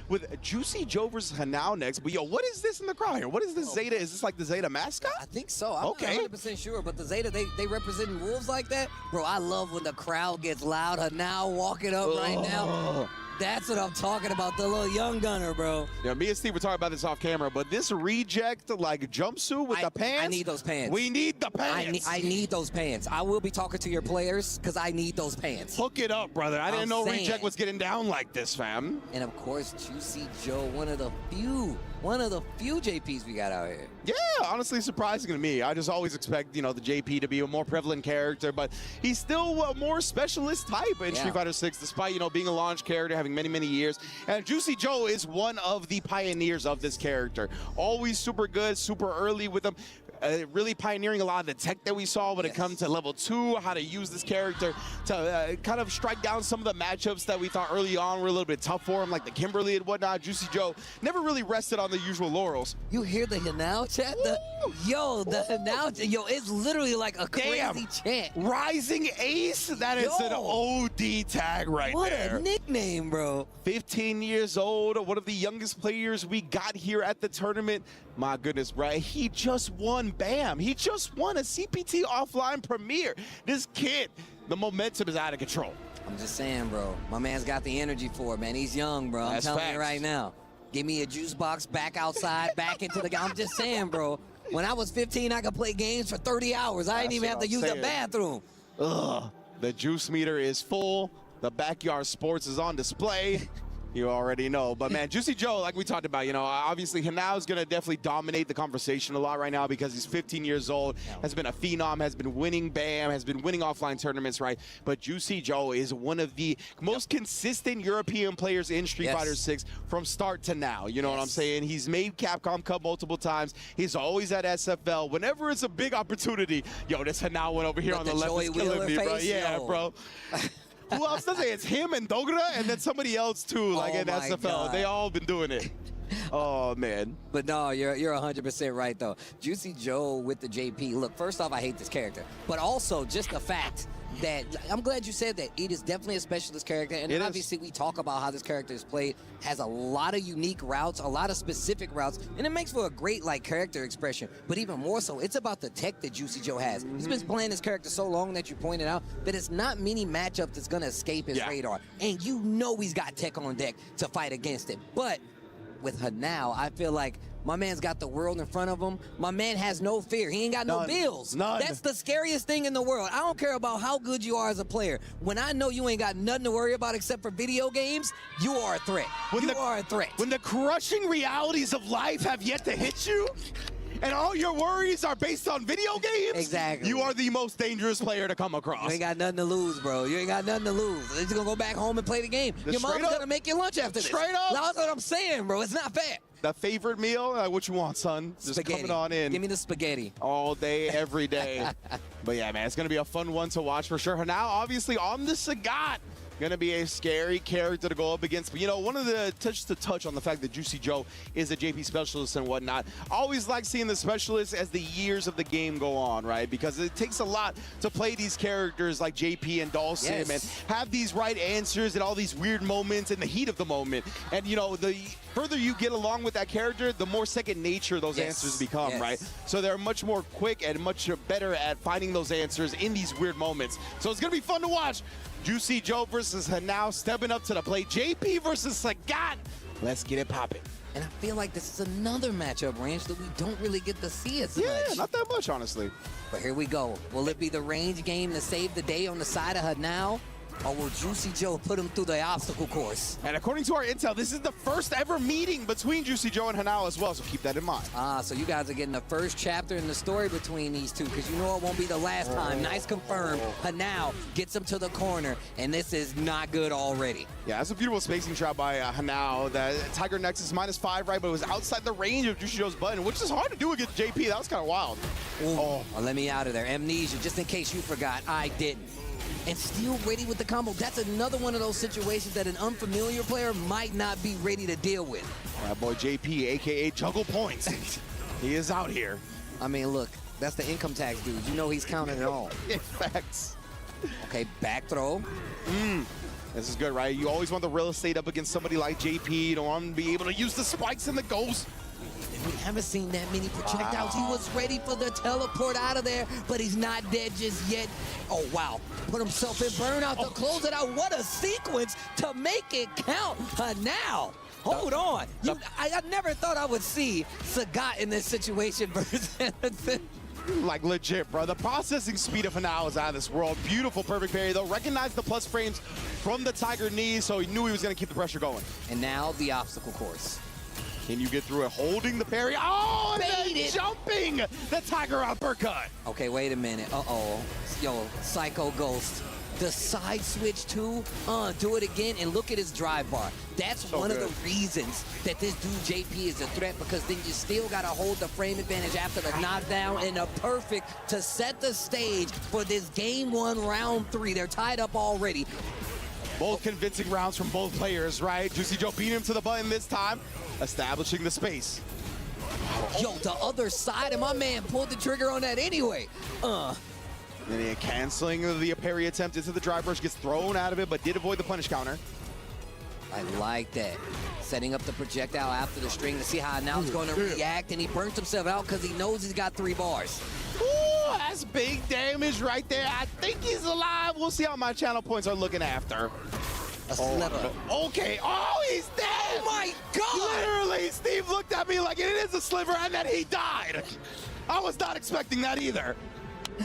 But with Juicy Joe versus Hanao next, but yo, what is this in the crowd here? What is this Zeta? Is this like the Zeta mascot? I think so. I'm not 100% sure, but the Zeta, they representing wolves like that? Bro, I love when the crowd gets loud. Hanao walking up right now. That's what I'm talking about, the little young gunner, bro. Yeah, me and Steve were talking about this off camera, but this reject like jumpsuit with the pants. I need those pants. We need the pants. I need those pants. I will be talking to your players because I need those pants. Hook it up, brother. I didn't know reject was getting down like this, fam. And of course, Juicy Joe, one of the few JPs we got out here. Yeah, honestly surprising to me. I just always expect, you know, the JP to be a more prevalent character, but he's still a more specialist type in Street Fighter 6, despite, you know, being a launch character, having many, many years. And Juicy Joe is one of the pioneers of this character. Always super good, super early with him. Really pioneering a lot of the tech that we saw when it comes to level 2, how to use this character to kind of strike down some of the matchups that we thought early on were a little bit tough for him, like the Kimberly and whatnot. Juicy Joe never really rested on the usual laurels. You hear the Hanao chant? The Hanao, it's literally like a crazy chant. Rising Ace? That is an OD tag right there. What a nickname, bro. 15 years old, one of the youngest players we got here at the tournament. My goodness, bro. He just won, bam. He just won a CPT offline premiere. This kid, the momentum is out of control. I'm just saying, bro. My man's got the energy for it, man. He's young, bro. I'm telling you right now. Give me a juice box, back outside, back into the game. I'm just saying, bro. When I was 15, I could play games for 30 hours. I didn't even have to use the bathroom. Ugh. The juice meter is full. The backyard sports is on display. You already know. But, man, Juicy Joe, like we talked about, you know, obviously Hanao's going to definitely dominate the conversation a lot right now because he's 15 years old, has been a phenom, has been winning BAM, has been winning offline tournaments, right? But Juicy Joe is one of the most consistent European players in Street Fighter 6 from start to now. You know what I'm saying? He's made Capcom Cup multiple times. He's always at SFL. Whenever it's a big opportunity, yo, this Hanao one over here on the left is killing me, bro. Yeah, bro. Who else does it? It's him and Dogra and then somebody else too, like in SFL. God. They all been doing it. Oh, man. But no, you're 100% right, though. Juicy Joe with the JP. Look, first off, I hate this character. But also, just the fact that, I'm glad you said that. It is definitely a specialist character. And obviously, we talk about how this character is played. Has a lot of unique routes, a lot of specific routes. And it makes for a great, like, character expression. But even more so, it's about the tech that Juicy Joe has. He's been playing this character so long that you pointed out that it's not many matchups that's going to escape his radar. And you know he's got tech on deck to fight against it. But with Hanao, I feel like my man's got the world in front of him. My man has no fear. He ain't got no bills. That's the scariest thing in the world. I don't care about how good you are as a player. When I know you ain't got nothing to worry about except for video games, you are a threat. You are a threat. When the crushing realities of life have yet to hit you, and all your worries are based on video games, you are the most dangerous player to come across. You ain't got nothing to lose, bro. You ain't got nothing to lose. You're just going to go back home and play the game. Your mom's going to make you lunch after this. Straight up. That's what I'm saying, bro. It's not fair. The favorite meal? What you want, son? Just coming on in. Give me the spaghetti. All day, every day. But yeah, man, it's going to be a fun one to watch for sure. Hanao, obviously, on the Sagat. Going to be a scary character to go up against. But, you know, one of the touch on the fact that Juicy Joe is a JP specialist and whatnot. I always like seeing the specialists as the years of the game go on, right? Because it takes a lot to play these characters like JP and Dawson and have these right answers and all these weird moments in the heat of the moment. And, you know, the further you get along with that character, the more second nature those answers become, right? So they're much more quick and much better at finding those answers in these weird moments. So it's going to be fun to watch. Juicy Joe versus Hanao stepping up to the plate. JP versus Sagat. Let's get it popping. And I feel like this is another matchup, Range, that we don't really get to see as much. Yeah, not that much, honestly. But here we go. Will it be the range game to save the day on the side of Hanao? Or will Juicy Joe put him through the obstacle course? And according to our intel, this is the first ever meeting between Juicy Joe and Hanao as well, so keep that in mind. So you guys are getting the first chapter in the story between these two, because you know it won't be the last time. Nice confirmed. Hanao gets him to the corner, and this is not good already. Yeah, that's a beautiful spacing shot by Hanao. That Tiger Nexus -5, right, but it was outside the range of Juicy Joe's button, which is hard to do against JP. That was kind of wild. Well, let me out of there. Amnesia, just in case you forgot, I didn't. And still ready with the combo. That's another one of those situations that an unfamiliar player might not be ready to deal with. That boy JP, a.k.a. Juggle Points. He is out here. I mean, look, that's the income tax dude. You know he's counting it all. Facts. Okay, back throw. This is good, right? You always want the real estate up against somebody like JP. You don't want to be able to use the spikes and the ghosts. We haven't seen that many projectiles. He was ready for the teleport out of there, but he's not dead just yet. Oh, wow. Put himself in burnout to close it out. What a sequence to make it count. Now, hold on. I never thought I would see Sagat in this situation versus like legit, bro. The processing speed of Hanao is out of this world. Beautiful, perfect parry, though. Recognized the plus frames from the Tiger knee, so he knew he was going to keep the pressure going. And now the obstacle course. Can you get through it? Holding the parry. Oh, and then jumping the Tiger uppercut. Okay, wait a minute. Uh-oh. Yo, Psycho Ghost. The side switch too. Do it again, and look at his drive bar. That's one of the reasons that this dude JP is a threat, because then you still got to hold the frame advantage after the knockdown, and a perfect to set the stage for this game 1, round 3. They're tied up already. Both convincing rounds from both players, right? Juicy Joe beat him to the button this time, establishing the space. Yo, the other side, and my man pulled the trigger on that anyway. And then canceling the parry attempt into the drive brush, gets thrown out of it, but did avoid the punish counter. I like that. Setting up the projectile after the string to see how now he's going to react, and he burns himself out because he knows he's got 3 bars. Ooh, that's big damage right there. I think he's alive. We'll see how my channel points are looking after. A sliver. Okay. Oh, he's dead. Oh, my God. Literally, Steve looked at me like it is a sliver, and then he died. I was not expecting that either.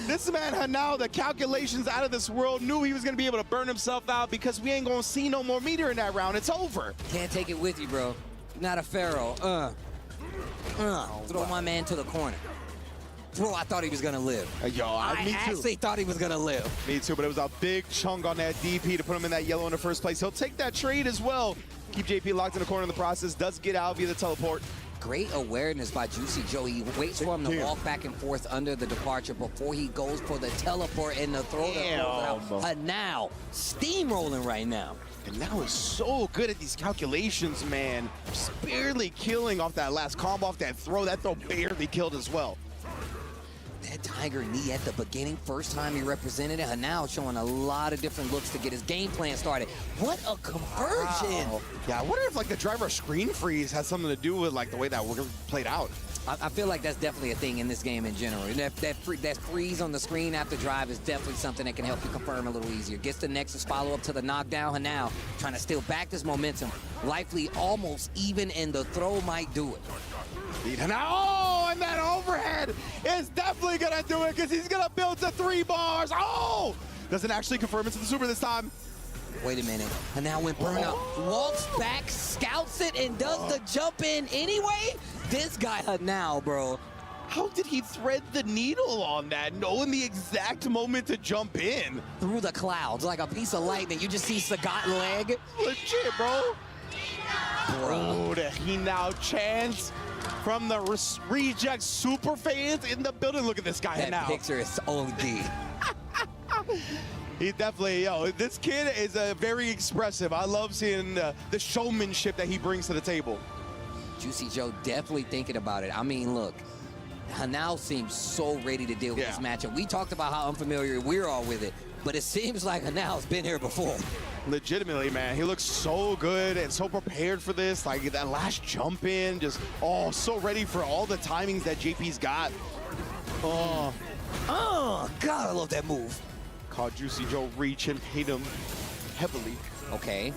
This man Hanao, the calculations out of this world, knew he was going to be able to burn himself out because we ain't going to see no more meter in that round. It's over. Can't take it with you, bro. You're not a pharaoh. Throw my man to the corner. Bro, I thought he was going to live. I actually thought he was going to live. Me too, but it was a big chunk on that DP to put him in that yellow in the first place. He'll take that trade as well. Keep JP locked in the corner in the process. Does get out via the teleport. Great awareness by Juicy Joe. He waits for him to walk back and forth under the departure before he goes for the teleport and the throw that throws out. Now, steamrolling right now. And now is so good at these calculations, man. Just barely killing off that last combo, off that throw. That throw barely killed as well. That Tiger knee at the beginning, first time he represented it, and now showing a lot of different looks to get his game plan started. What a conversion! Wow. Yeah, I wonder if like the driver screen freeze has something to do with like the way that we're played out. I feel like that's definitely a thing in this game in general. And that freeze on the screen after drive is definitely something that can help you confirm a little easier. Gets the Nexus follow up to the knockdown, and now trying to steal back this momentum. Likely almost even, and the throw might do it. Oh, and that overhead is definitely gonna do it because he's gonna build to 3 bars. Oh! Doesn't actually confirm it to the super this time. Wait a minute. And now when Burnout walks back, scouts it, and does the jump in anyway? This guy now, bro. How did he thread the needle on that, knowing the exact moment to jump in? Through the clouds, like a piece of lightning. You just see Sagat leg. Legit, bro. Bro, the Hanao chance from the Reject super fans in the building. Look at this guy that now. That picture is OD. He definitely, this kid is very expressive. I love seeing the showmanship that he brings to the table. Juicy Joe definitely thinking about it. I mean, look, Hanao seems so ready to deal with this matchup. We talked about how unfamiliar we're all with it, but it seems like Hanao's been here before. Legitimately, man, he looks so good and so prepared for this. Like that last jump in, just so ready for all the timings that JP's got. Oh, God, I love that move. Caught Juicy Joe reach and hit him heavily. Okay.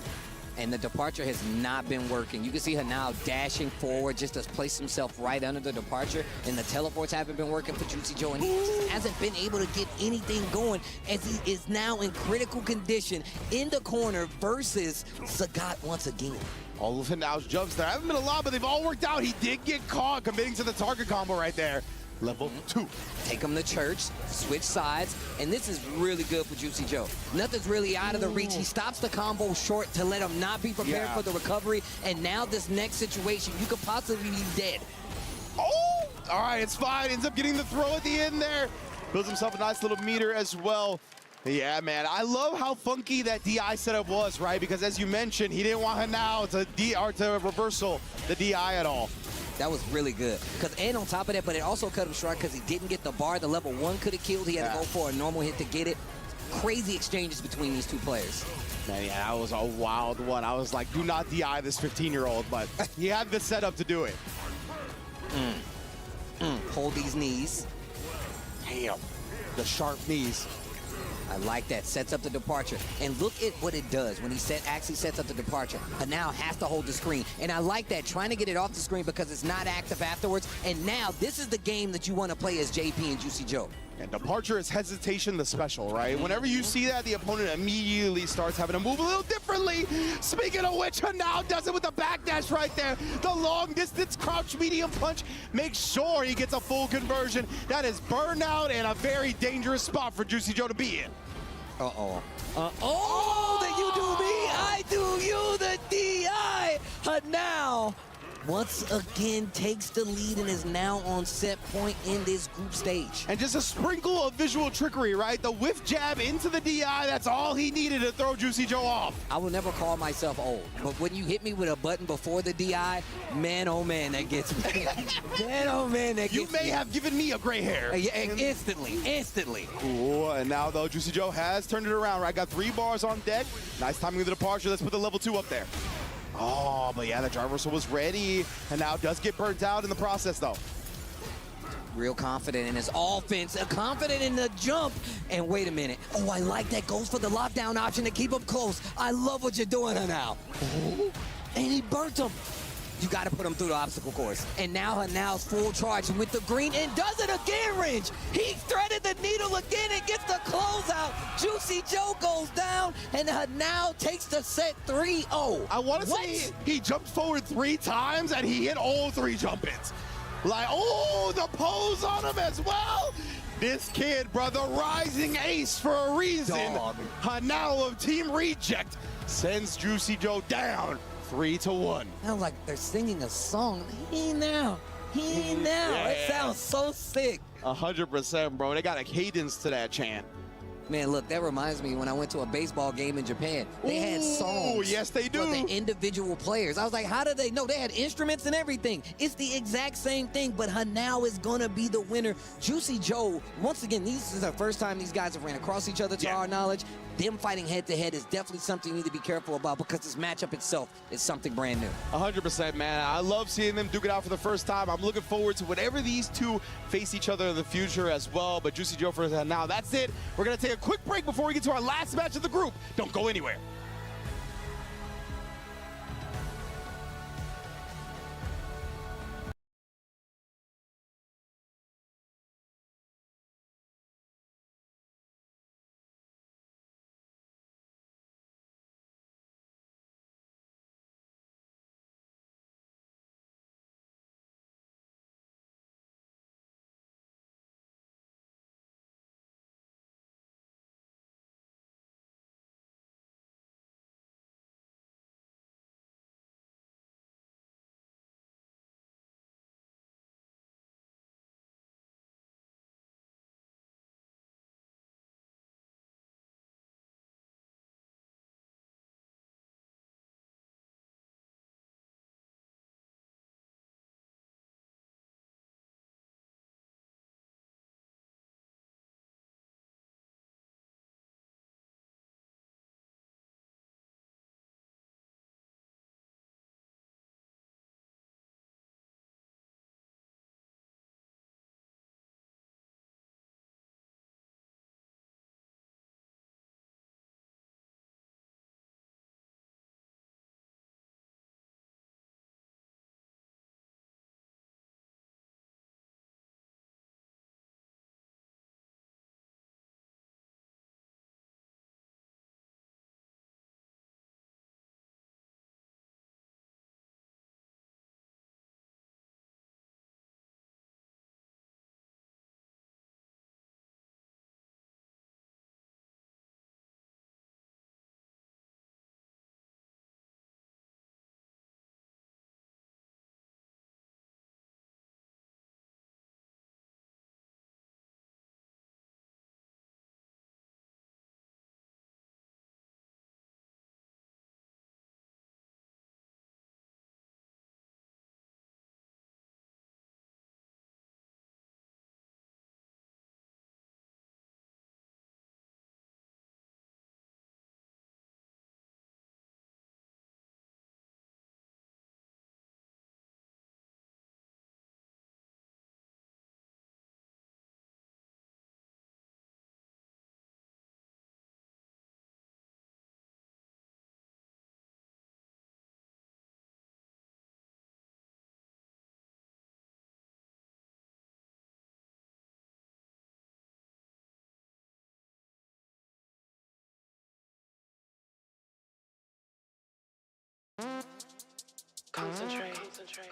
And the departure has not been working. You can see Hanao dashing forward just to place himself right under the departure, and the teleports haven't been working for Juicy Joe, and he just hasn't been able to get anything going as he is now in critical condition in the corner versus Sagat once again. All of Hanao's jumps there haven't been a lot, but they've all worked out. He did get caught committing to the target combo right there. Level 2. Take him to church, switch sides, and this is really good for Juicy Joe. Nothing's really out of the reach. He stops the combo short to let him not be prepared for the recovery, and now this next situation, you could possibly be dead. Oh! All right, it's fine. Ends up getting the throw at the end there. Builds himself a nice little meter as well. Yeah, man, I love how funky that DI setup was, right? Because as you mentioned, he didn't want Hanao to reversal the DI at all. That was really good. And on top of that, but it also cut him short because he didn't get the bar. The level 1 could have killed. He had to go for a normal hit to get it. Crazy exchanges between these two players. Man, yeah, that was a wild one. I was like, do not DI this 15-year-old, but he had the setup to do it. Hold these knees. Damn, the sharp knees. I like that. Sets up the departure. And look at what it does when he actually sets up the departure. Now has to hold the screen. And I like that, trying to get it off the screen because it's not active afterwards. And now this is the game that you want to play as JP and Juicy Joe. And departure is hesitation the special, right? Whenever you see that, the opponent immediately starts having to move a little differently. Speaking of which, now does it with the backdash right there. The long distance crouch medium punch makes sure he gets a full conversion. That is burnout and a very dangerous spot for Juicy Joe to be in. Uh-oh. Oh, that you do me, I do you, the DI. Now, once again, takes the lead and is now on set point in this group stage. And just a sprinkle of visual trickery, right? The whiff jab into the DI, that's all he needed to throw Juicy Joe off. I will never call myself old, but when you hit me with a button before the DI, man, oh man, that gets me. Man, oh man, that gets me. You may have given me a gray hair. Yeah, instantly. Ooh, and now though, Juicy Joe has turned it around, right? Got 3 bars on deck. Nice timing of the departure. Let's put the level 2 up there. Oh, but yeah, the drive reversal was ready, and now does get burnt out in the process, though. Real confident in his offense, confident in the jump. And wait a minute. Oh, I like that. Goes for the lockdown option to keep him close. I love what you're doing now. And he burnt him. You got to put him through the obstacle course. And now Hanal's full charge with the green and does it again, Ringe. He threaded the needle again and gets the closeout. Juicy Joe goes down and Hanal takes the set 3-0. I want to say he jumped forward 3 times and he hit all 3 jump ins. Like, oh, the pose on him as well. This kid, brother, rising ace for a reason. Hanal of Team Reject sends Juicy Joe down 3-1. Sounds like they're singing a song. He now. Yeah. It sounds so sick. 100%, bro. They got a cadence to that chant. Man, look, that reminds me when I went to a baseball game in Japan. They had songs. Oh, yes, they do. For the individual players. I was like, how did they know? They had instruments and everything. It's the exact same thing, but Hanal is going to be the winner. Juicy Joe, once again, this is the first time these guys have ran across each other, to our knowledge. Them fighting head-to-head is definitely something you need to be careful about because this matchup itself is something brand new. 100%, man. I love seeing them duke it out for the first time. I'm looking forward to whenever these two face each other in the future as well. But Juicy Joe for now, that's it. We're going to take a quick break before we get to our last match of the group. Don't go anywhere. Concentrate. Concentrate.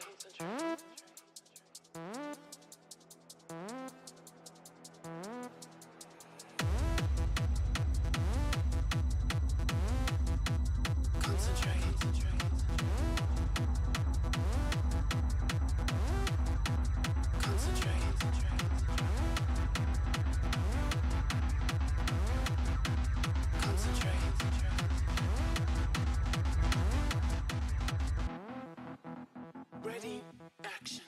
Concentrate. Ready, action.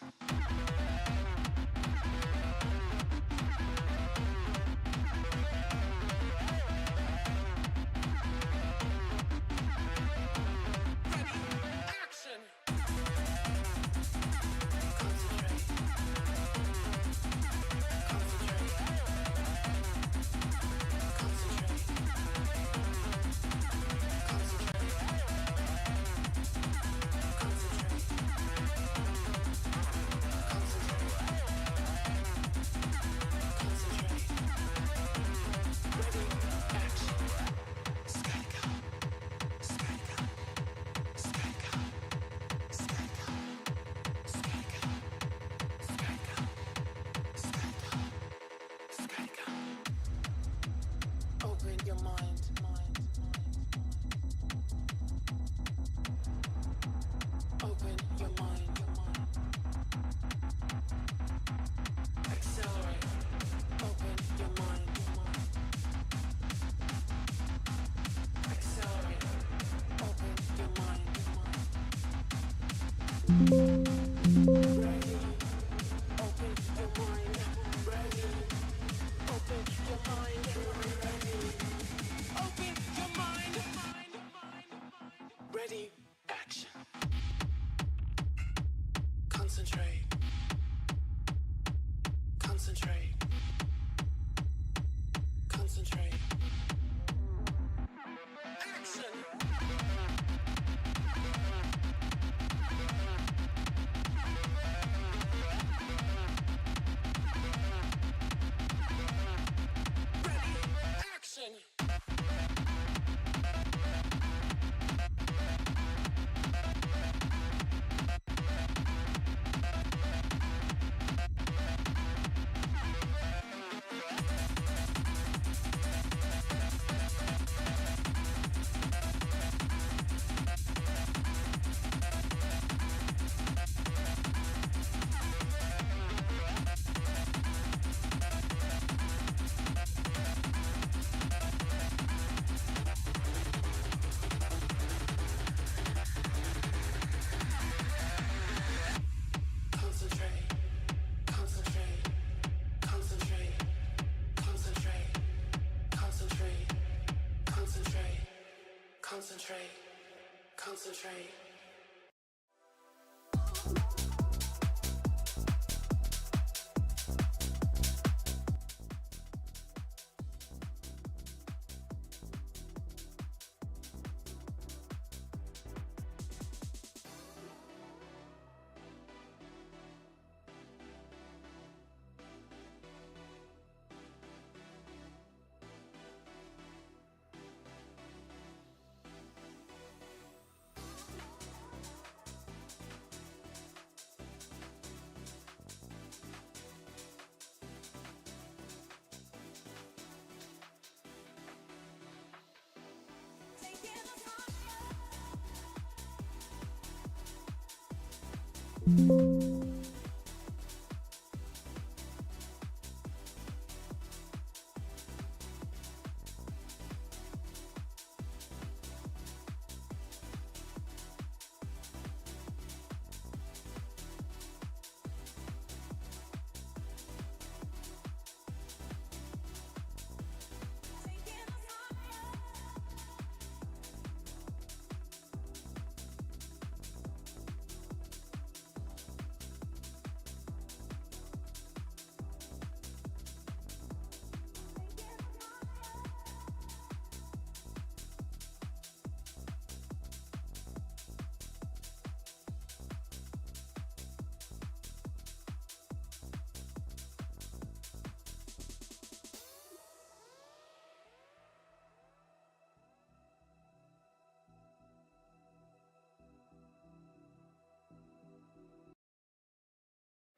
Open your mind. Open your mind. Accelerate. Open your mind. Accelerate. Open your mind. Ready. Open your mind. Ready. Open your mind. Ready. Open your mind. Ready. Action. Concentrate. Concentrate. Concentrate. Action. Ready. Action. Concentrate. Concentrate. Concentrate. Concentrate. Concentrate. Concentrate. Concentrate. Concentrate.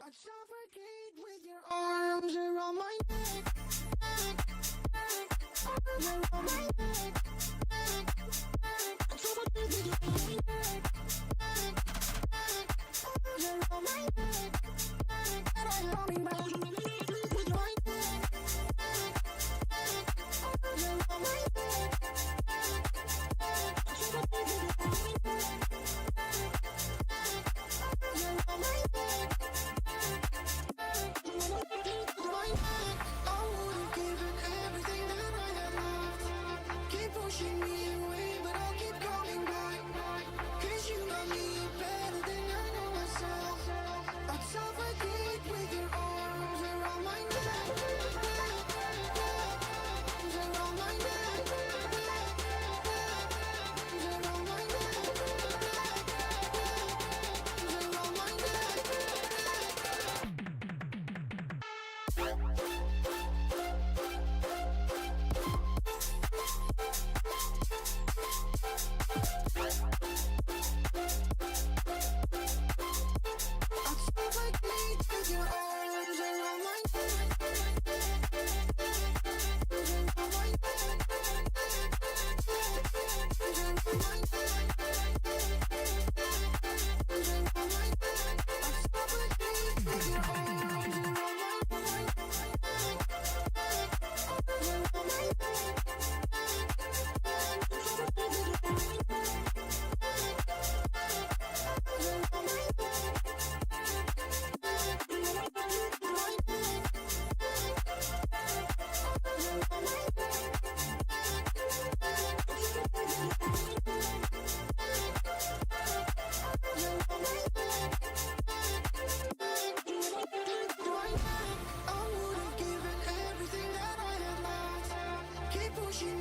I'd suffocate with your arms around my neck, arms around my neck, I'd suffocate with your arms around my neck, and I'm coming back with my neck, arms around my neck, I'd suffocate with your arms around my neck. Pushing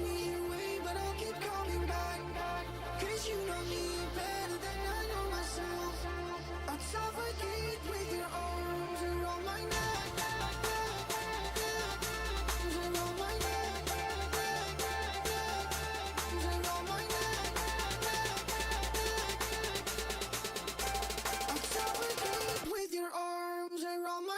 me away, but I'll keep coming back. 'Cause you know me better than I know myself. I'd suffocate with your arms around my neck, arms around my neck, arms around my neck, arms around my neck.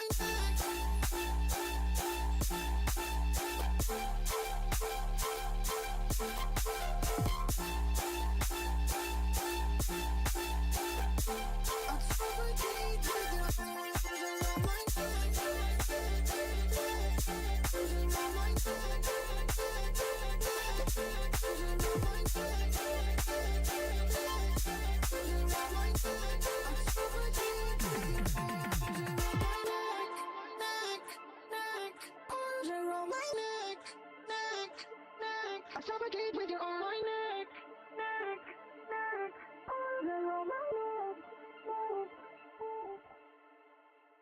Suffocate with your arm, my neck, neck, neck, arms around my neck, neck, neck.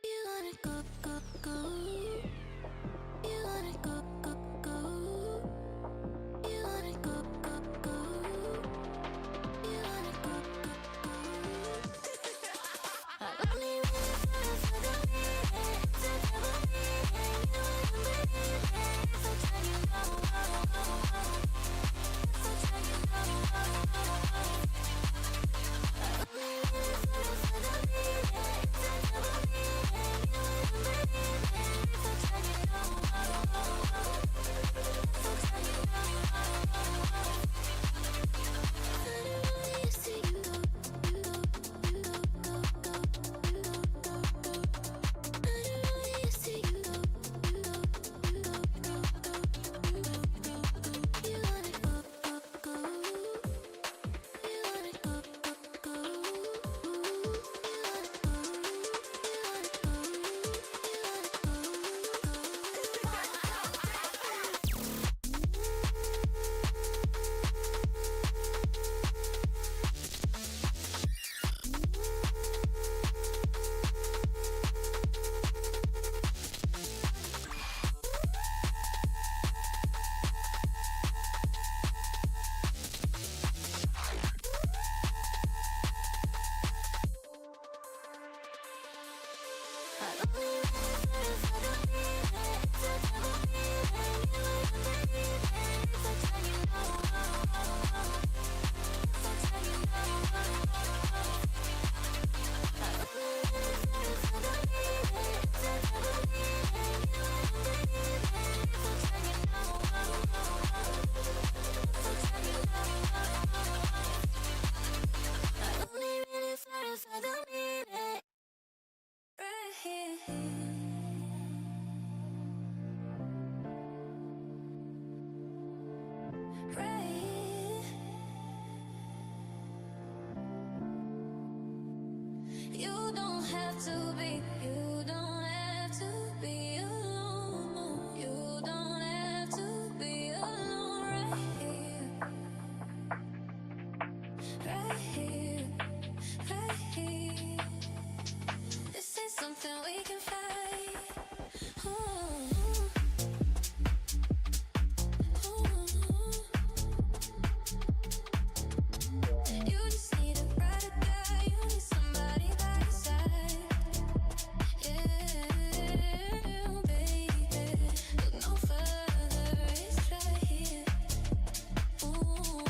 You wanna go, go, go. You wanna go, go, go. You wanna go, go, go. You wanna go, go, go. I only wanna for the minute, to never be there. You wouldn't believe it if I tell you no. If I tell you no. I only wanna for the minute, to never be there. You wouldn't believe it if I tell you no. If I tell you no. I don't know you see you go, you go, you go, go, go, you go, go, go. I don't know you see you go, you go, you go, go, go, you go, go, go. You wanna go, go, go. You wanna go, go, go. You wanna go, you wanna go, I to be. You don't have to be alone. You don't have to be alone. Right here, right here, right here. This is something we can fight. Ooh. You just need a ride or die. You need somebody by your side. Yeah, baby. Look no further. It's right here. Ooh.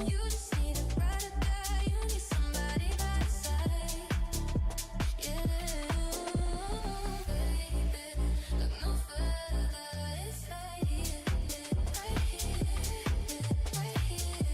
You just need a ride or die. You need somebody by your side. Yeah, baby. Look no further. It's right here. Right here. Right here.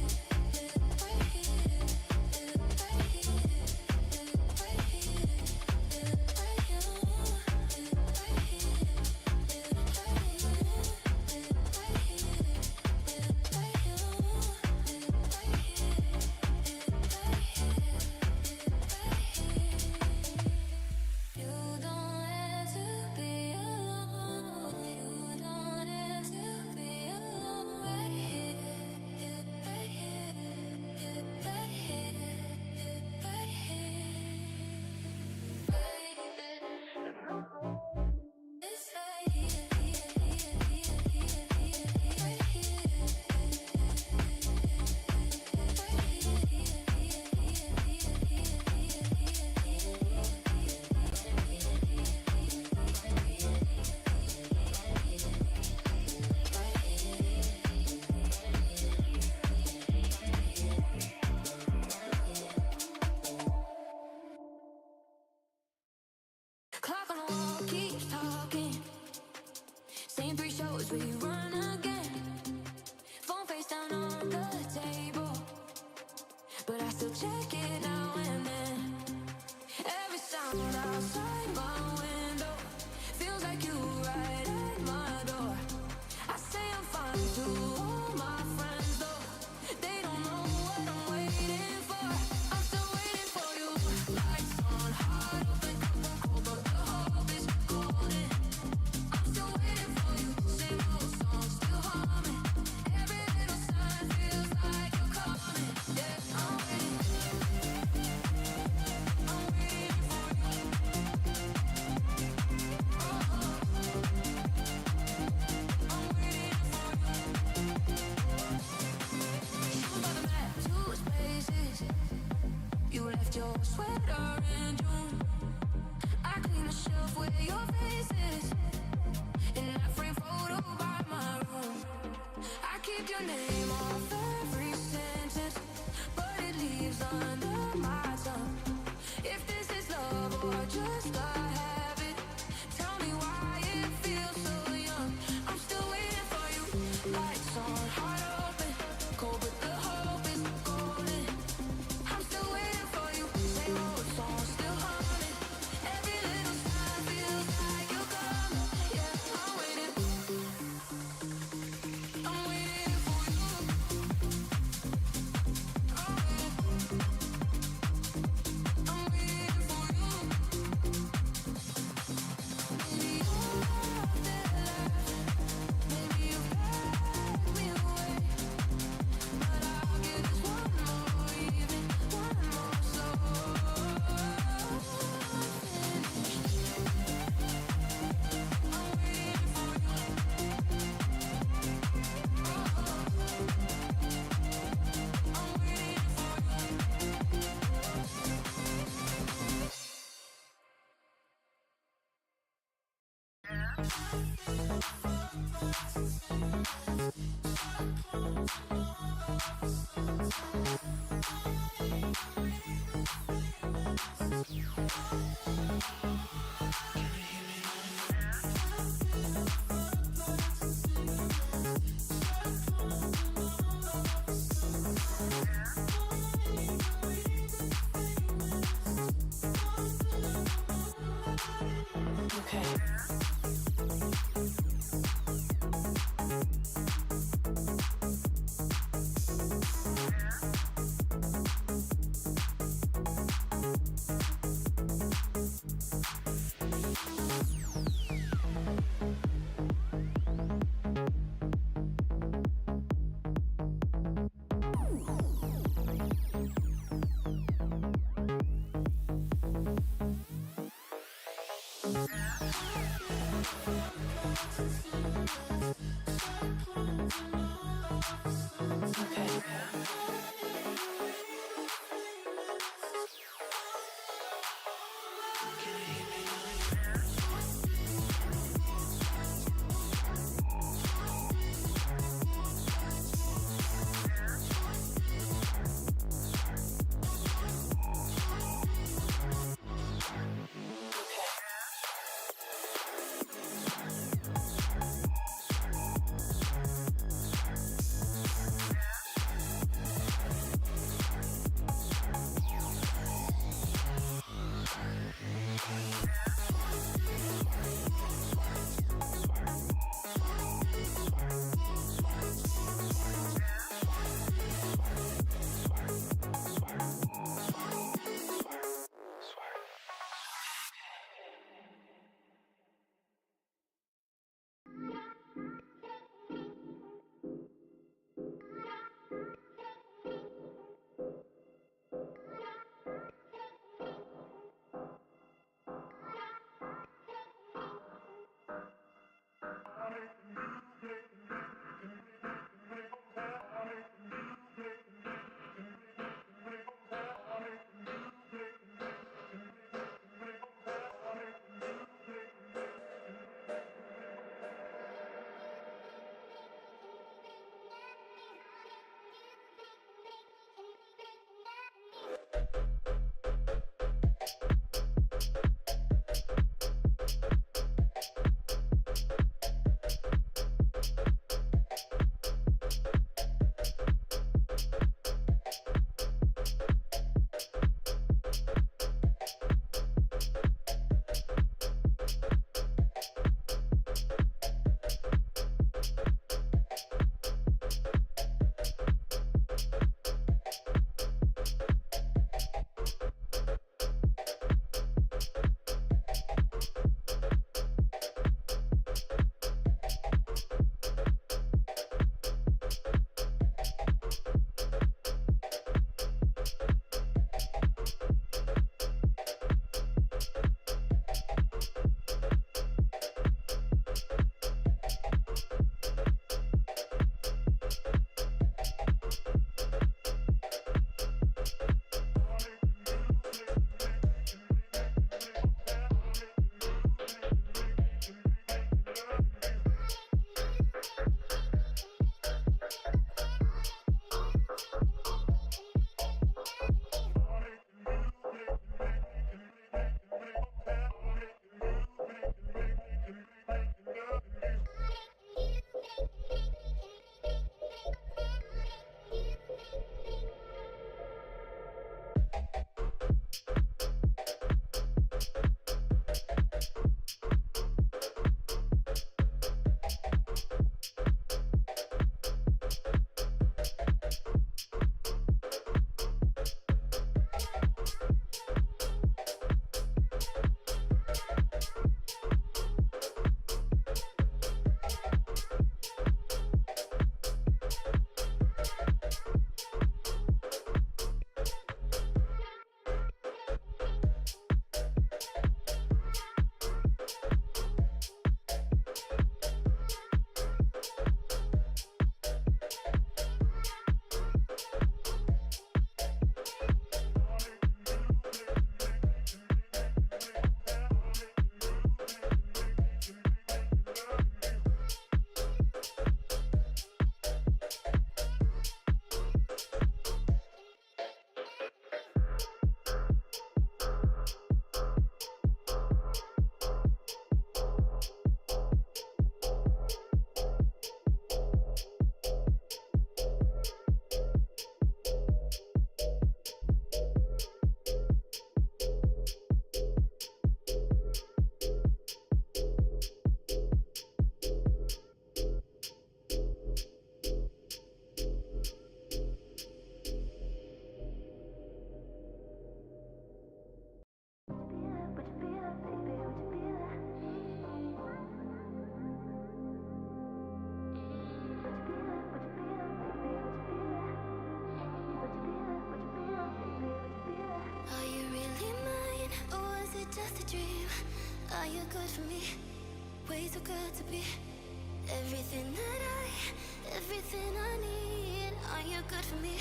You don't have to be alone. You don't have to be alone. Right here, right here, right here, right here. It's right here, right Clock on the wall keeps talking. Same 3 shows we run again. Phone face down on the table, but I still check it now and then. Every sound outside my window feels like you right at my door. I say I'm fine to all my friends though. They don't know what I'm waiting for. I'm still waiting for you. Lights on, heart open, cup on cold, but the hope is golden. I'm still waiting for you. Same old song, still humming. Every little sign feels like you're coming. Yeah, I'm waiting. I'm waiting for you. I'm waiting for you. Shoot by the map, 2 spaces. You left your sweater in June. I clean the shelf where your face is. In that frame photo by my room. I keep your name off every sentence, but it leaves under my tongue. If this is love or just a habit, tell me why it feels so young. I'm still waiting for you. Lights on, heart open, cold but the hope is golden. I'm still waiting for you. Same old song, still humming. Every little sign feels like you're coming. Yeah, I'm waiting. I'm waiting for you. I'm waiting. I'm waiting for you. Maybe you're out there, maybe you packed me away, but I'll give this one more evening, one more slow finish. I'm waiting for you. I'm waiting for Are you really mine, or was it just a dream? Are you good for me? Way too good to be everything I need. Are you good for me?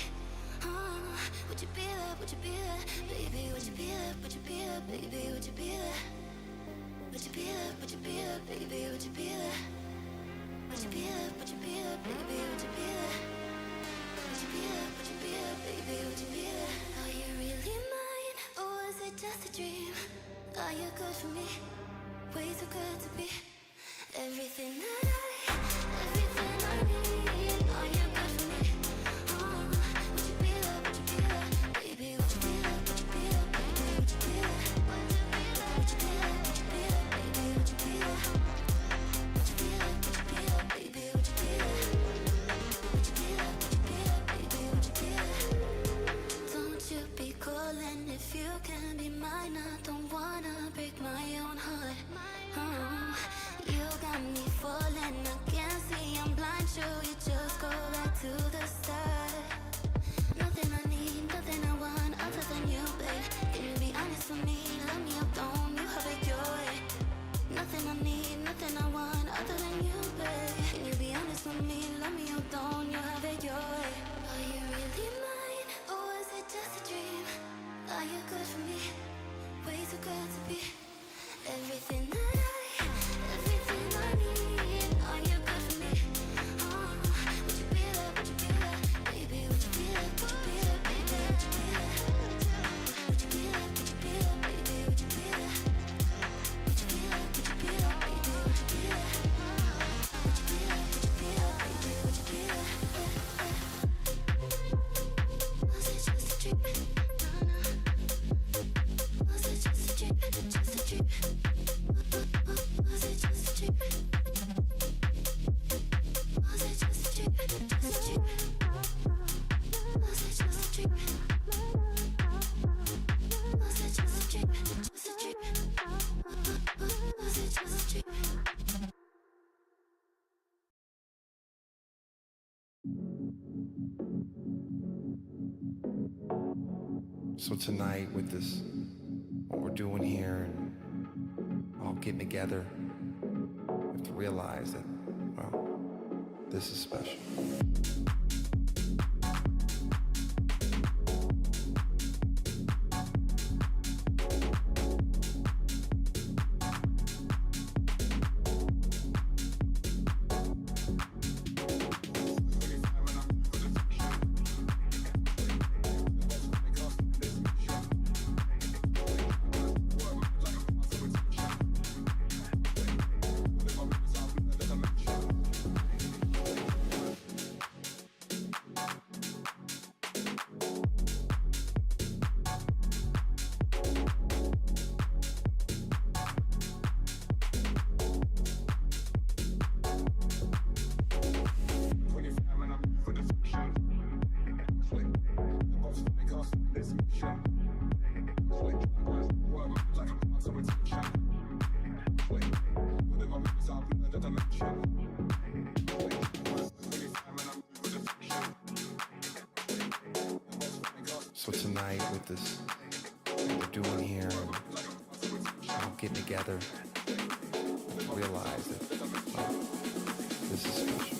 Would you be there? Would you be there? Baby, would you be there? Would you be there? Baby, would you be there? Would you be there? Would you be there? Baby, would you be there? Would you be there? Would you be there? Baby, would you be there? Would you be there? Would you be there? Baby, would you be there? Are you really mine? Or was it just a dream? Are you good for me? Way too good to be everything I need. Are you good for me? Would you be there? Would you be there? Baby, would you be there? Would you be there? Baby, would you be there? Would you be there? Would you be there? Baby, would you be there? Would you be there? Would you be there? Baby, would you be there? Would you be there? Would you be there? Baby, would you be there? Don't you be calling if you can be mine. I don't wanna break my own heart. You got me falling, I can't see, I'm blind. Sure, you just go back to the start. Nothing I need, nothing I want other than you, babe. Can you be honest with me? Love me or don't, you have it your way. Nothing I need, nothing I want other than you, babe. Can you be honest with me? Love me or don't, you have it your way. Are you really mine, or was it just a dream? Are you good for me? Way too good to be everything I need. Are you good for me? Would you be there? Would you be there? Baby, would you be there? Would you be there? Baby, would you be there? Would you be there? Would you be there? Baby, would you be there? Would you be there? Would you be there? Baby, would you be there? Would you be there? Would you be there? Baby, would you be there? Was it just a dream? Was it just a dream? Just a dream? Was it just a dream? Was it just a dream? Just a dream? Was it just a dream? Was it just a dream? Just a dream? Was it just a dream? So tonight with this, what we're doing here and all getting together, we have to realize that, well, this is special. So tonight with this, what we're doing here and all getting together, realize that, well, this is special.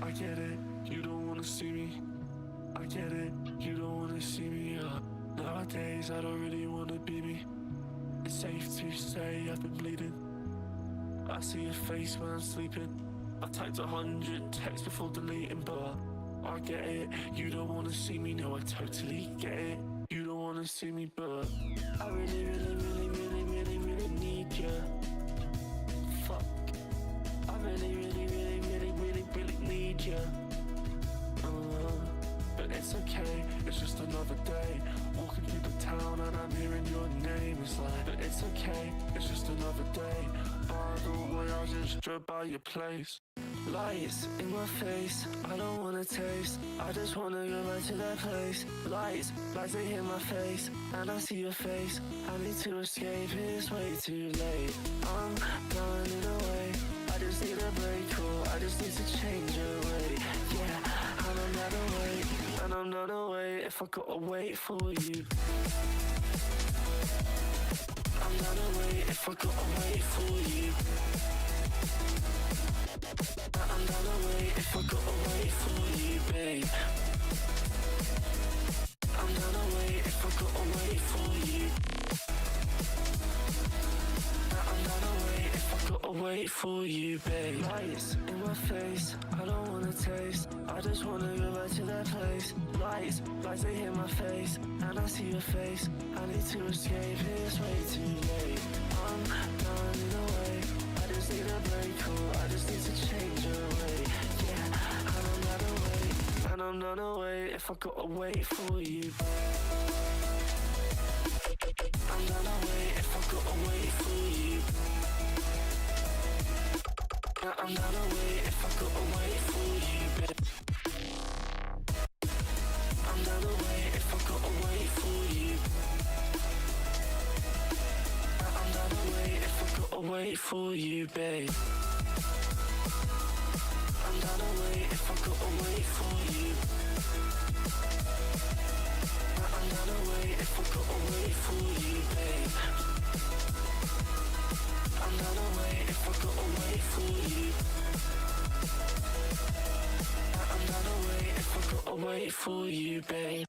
I get it, you don't wanna see me. I get it, you don't wanna see me. Nowadays I don't really wanna be me. It's safe to say I've been bleeding. I see your face when I'm sleeping. I typed 100 texts before deleting, but I get it. You don't wanna see me, no, I totally get it. You don't wanna see me, but I really, really, really, really, really, really need you. Fuck. I really, really, really, really, really, really need you. But it's okay, it's just another day. Walking through the town and I'm hearing your name. It's like, but it's okay, it's just another day. By the way, I just drove by your place. Lights in my face, I don't wanna taste. I just wanna go back to that place. Lights they hit my face, and I see your face. I need to escape, it's way too late. I'm running away, I just need a break, or I just need to change your way. Yeah, and I'm not awake, and I'm not awake if I gotta wait for you. I'm not awake if I gotta wait for you. I'm not awake if I gotta wait for you, babe. I'm not awake if I gotta wait for you. I'm not awake if I gotta wait for you, babe. Lights in my face, I don't wanna taste. I just wanna go back to that place. Lights they hit my face, and I see your face. I need to escape, it's way too late. I'm running away, I just need a break, or I just need to change your way. Yeah, and I'm not away, and I'm not away if I gotta wait for you. I'm not away if I gotta wait for you. I'm not away if I gotta wait for you, babe. I'm not away if I gotta wait for you. I'm not away if I gotta wait for you, babe. I'm not away if I gotta wait for you. I'm not away if I gotta wait for you, babe. I'm not away if I gotta wait for you. I'm not away if I gotta wait for you, babe.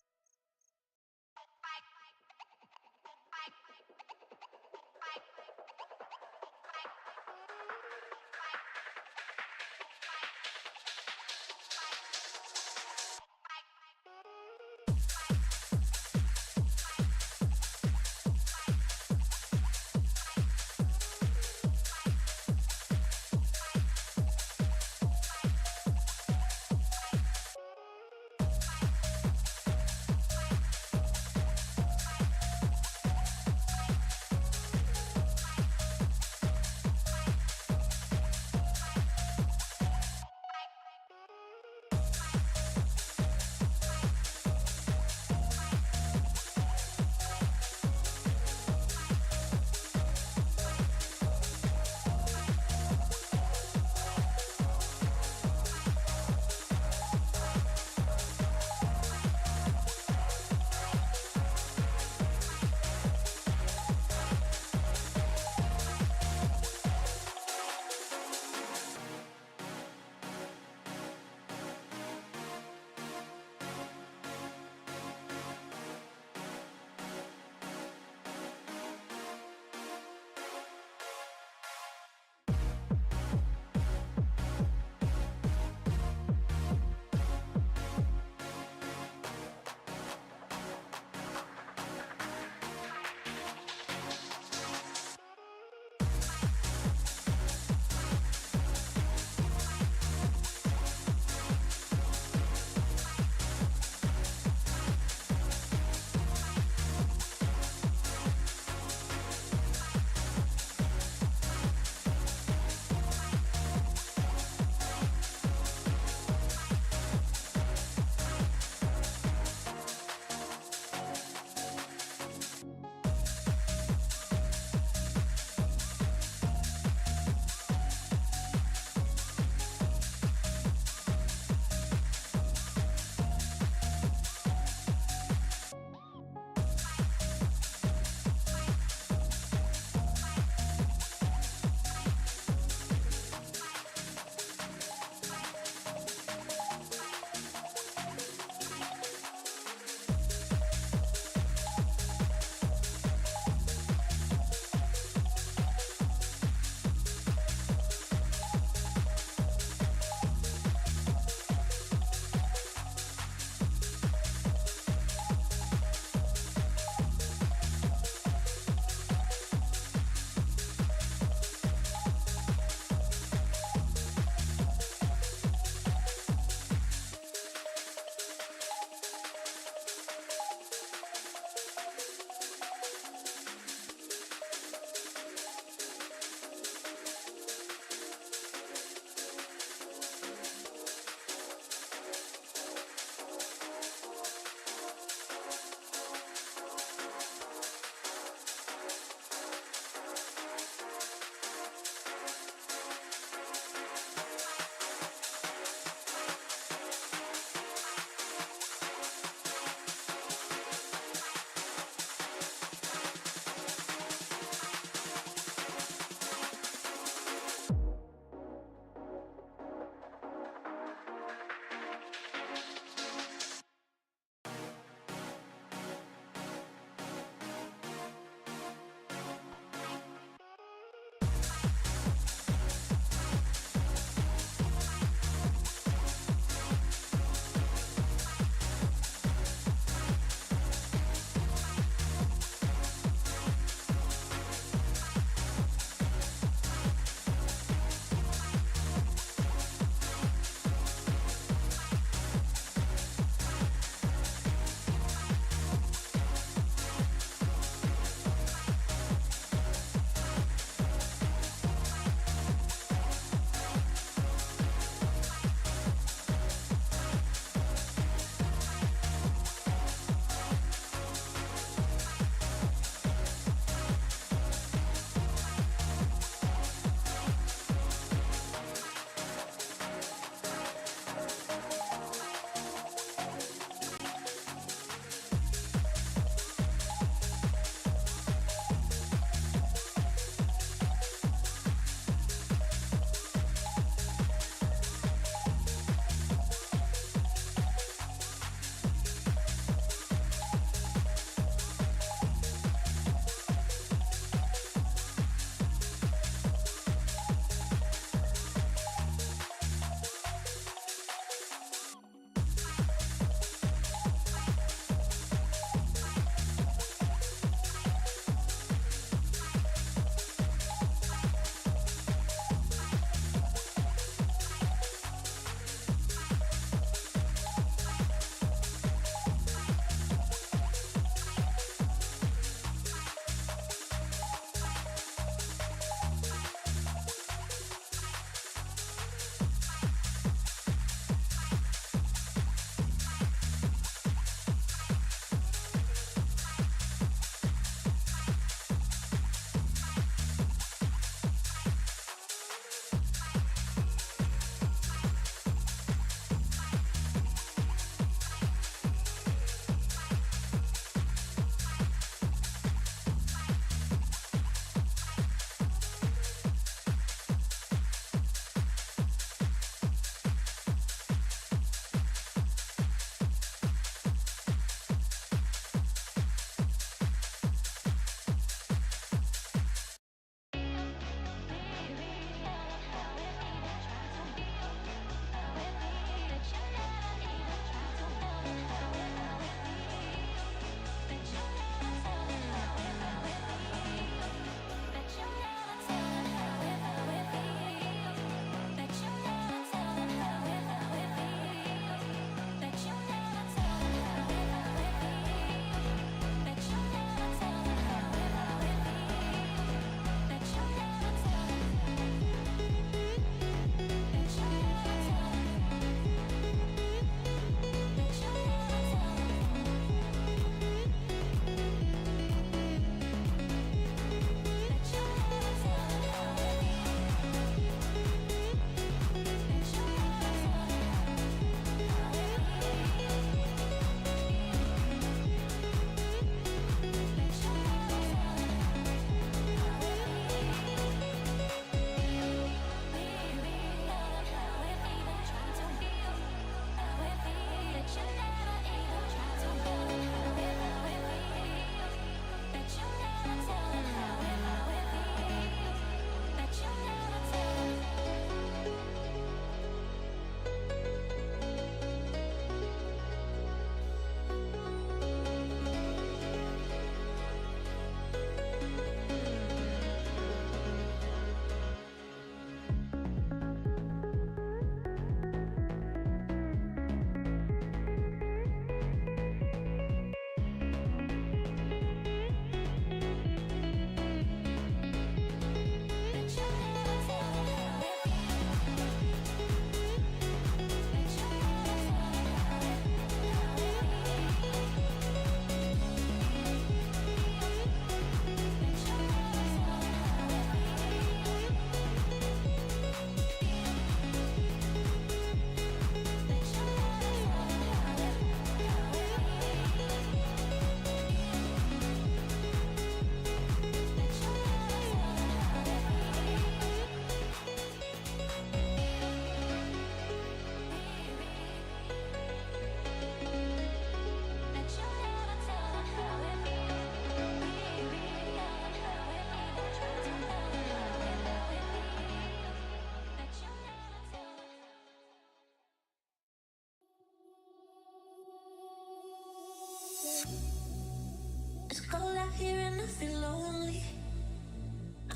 feel lonely.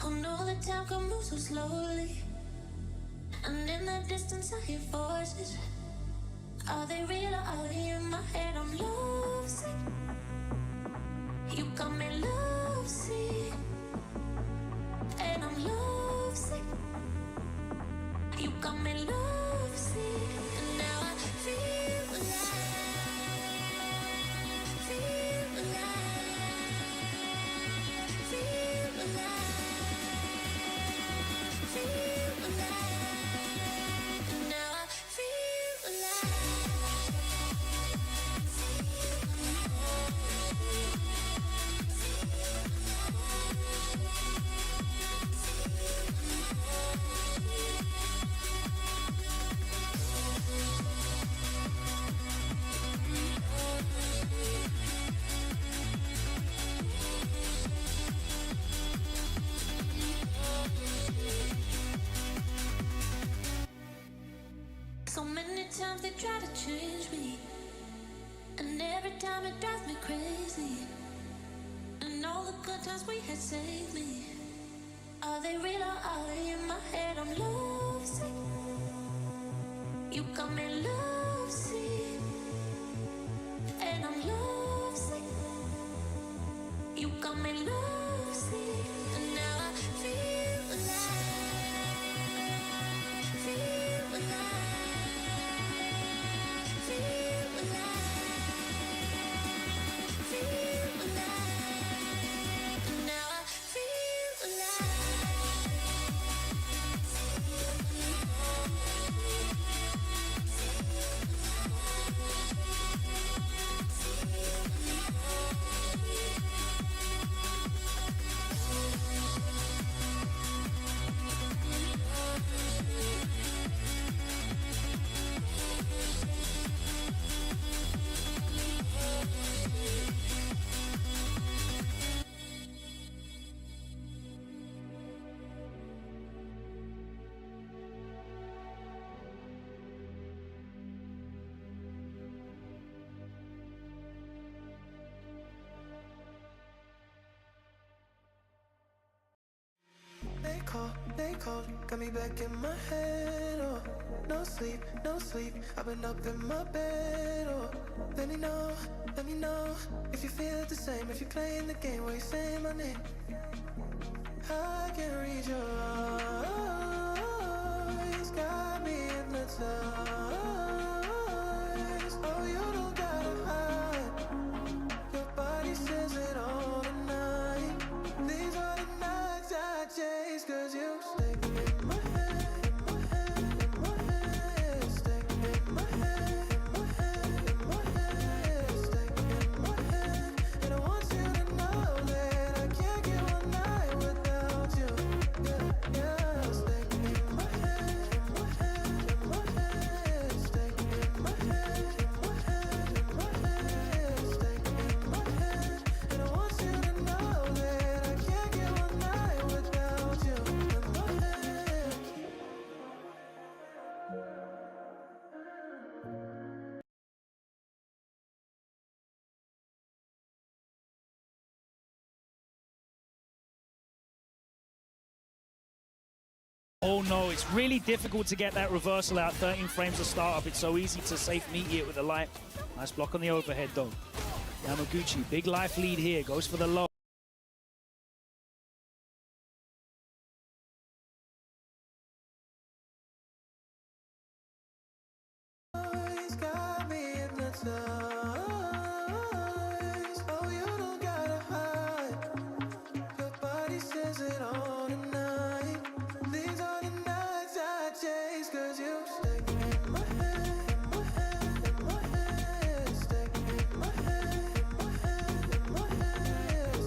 Oh no, the time can move so slowly. And in the distance I hear voices. Are they real or are they in my head? I'm lovesick. You got me lovesick. And I'm lovesick. You got me lovesick. And now I feel alive. Feel alive. Feel alive. Feel alive. And now I feel alive. So many times they try to change me, and every time it drives me crazy. And all the good times we had saved me. Are they real or are they in my head? I'm lovesick. You got me lovesick. And I'm lovesick. You got me lovesick. And now I feel alive. Feel alive. Feel alive. Feel alive. And now I feel alive. They called, got me back in my head, oh. No sleep, I've been up in my bed, oh. Let me know, if you feel the same, if you're playing the game where you say my name. I can read your eyes, got me hypnotized. Oh, you don't gotta hide, your body says it all tonight. These are the nights I chase, cause you stay in my head, in my head, in my head. Stay in my head, in my head, in my head. Stay in my head. And I want you to know that I can't get one night without you. Yeah, yeah. Stay in my head, in my head, in my head. Stay in my head, in my head, in my head. Stay in my head. And I want you to know that I can't get one night without you in my head. Oh no, it's really difficult to get that reversal out. 13 frames to start up. It's so easy to safe meet it with the light. Nice block on the overhead though. Yamaguchi, big life lead here, goes for the low. Always got me hypnotized. Oh, you don't gotta hide, your body says it all tonight. These are the nights I chase, cause you stay in my head, in my head, in my head. Stay in my head, in my head, in my head.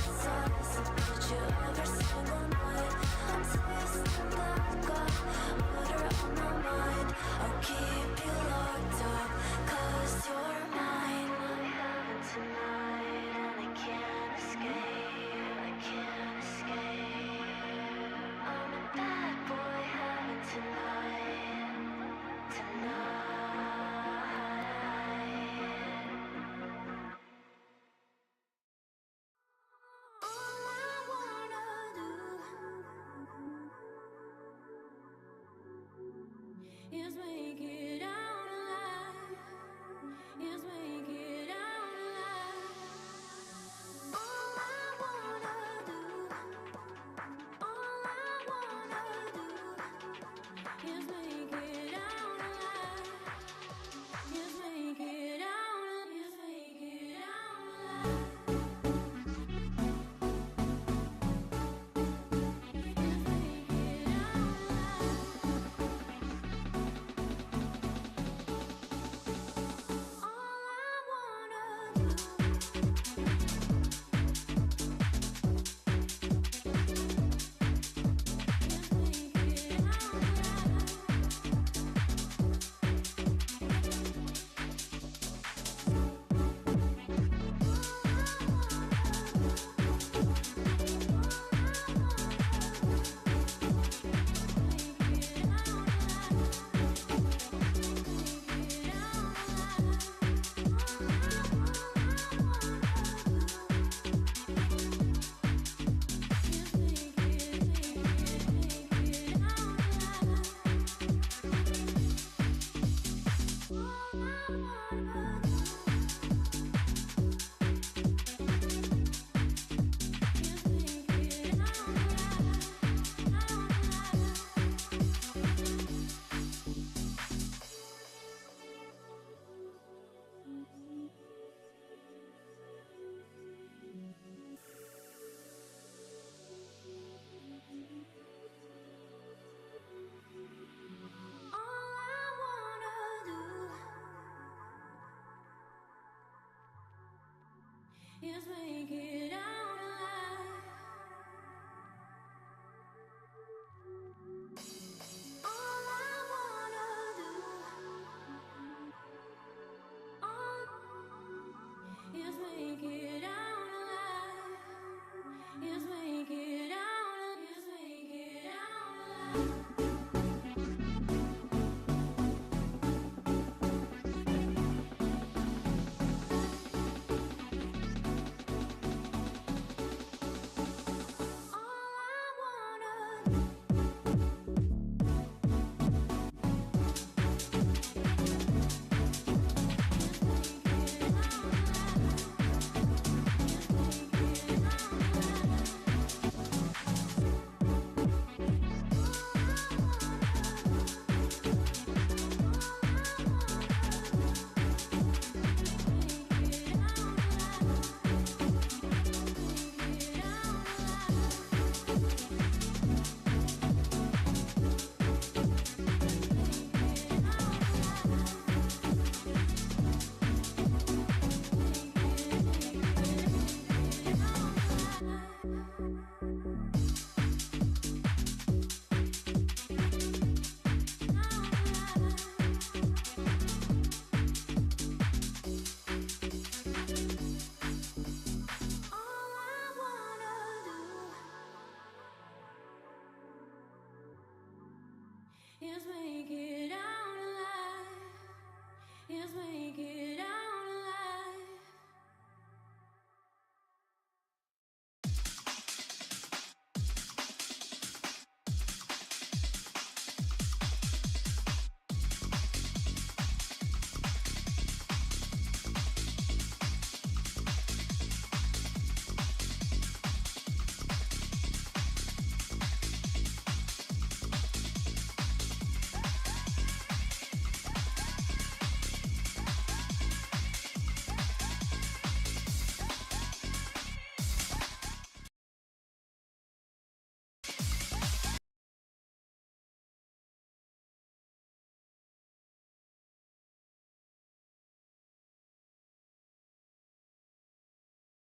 Inside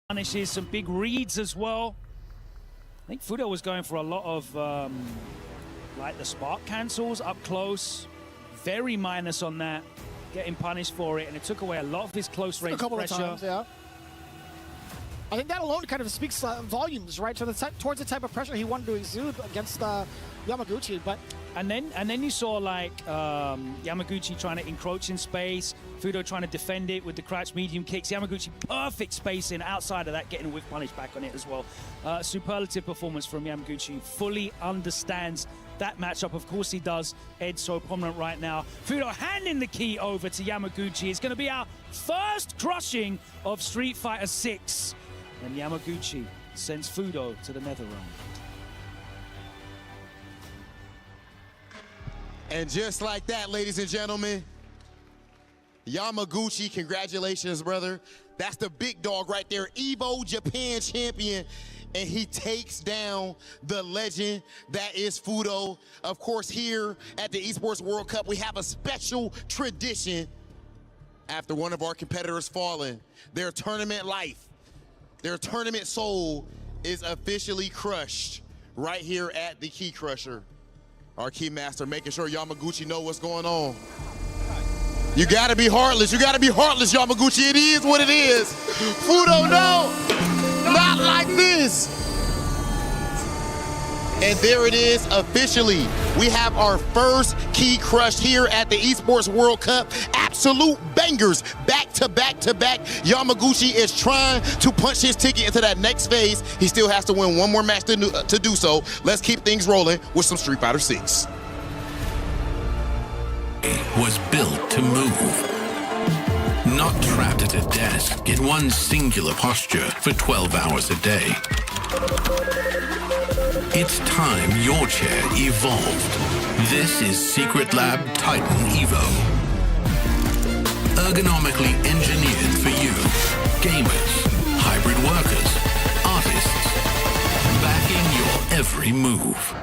Punishes some big reads as well. I think Fudo was going for a lot of like the spark cancels up close. Very minus on that, getting punished for it, and it took away a lot of his close range a couple pressure. of times, yeah. I think that alone kind of speaks volumes, right, towards the type of pressure he wanted to exude against Yamaguchi. But and then you saw like Yamaguchi trying to encroach in space, Fudo trying to defend it with the crouch medium kicks. Yamaguchi perfect spacing outside of that, getting a whiff punish back on it as well. Superlative performance from Yamaguchi. Fully understands that matchup. Of course he does. Ed's so prominent right now. Fudo handing the key over to Yamaguchi. It's going to be our first crushing of Street Fighter 6. And Yamaguchi sends Fudo to the nether realm. And just like that, ladies and gentlemen, Yamaguchi, congratulations, brother. That's the big dog right there, Evo Japan champion. And he takes down the legend that is Fudo. Of course, here at the Esports World Cup, we have a special tradition. After one of our competitors fallen, their tournament life, their tournament soul is officially crushed right here at the Key Crusher. Our key master making sure Yamaguchi know what's going on. You gotta be heartless. You gotta be heartless, Yamaguchi. It is what it is. Fudo, no, not like this. And there it is officially. We have our first key crushed here at the Esports World Cup. Absolute bangers, back to back to back. Yamaguchi is trying to punch his ticket into that next phase. He still has to win one more match to do so. Let's keep things rolling with some Street Fighter 6. Was built to move. Not trapped at a desk in one singular posture for 12 hours a day. It's time your chair evolved. This is Secret Lab Titan Evo. Ergonomically engineered for you, gamers, hybrid workers, artists, backing your every move.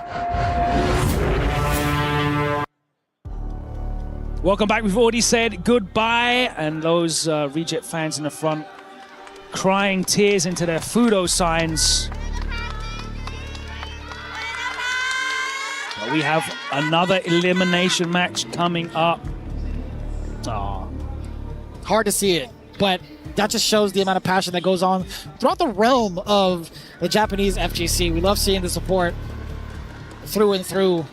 Welcome back. We've already said goodbye, and those Reject fans in the front crying tears into their Fudo signs. But we have another elimination match coming up. Aww. hard to see it, but that just shows the amount of passion that goes on throughout the realm of the Japanese FGC. We love seeing the support through and through.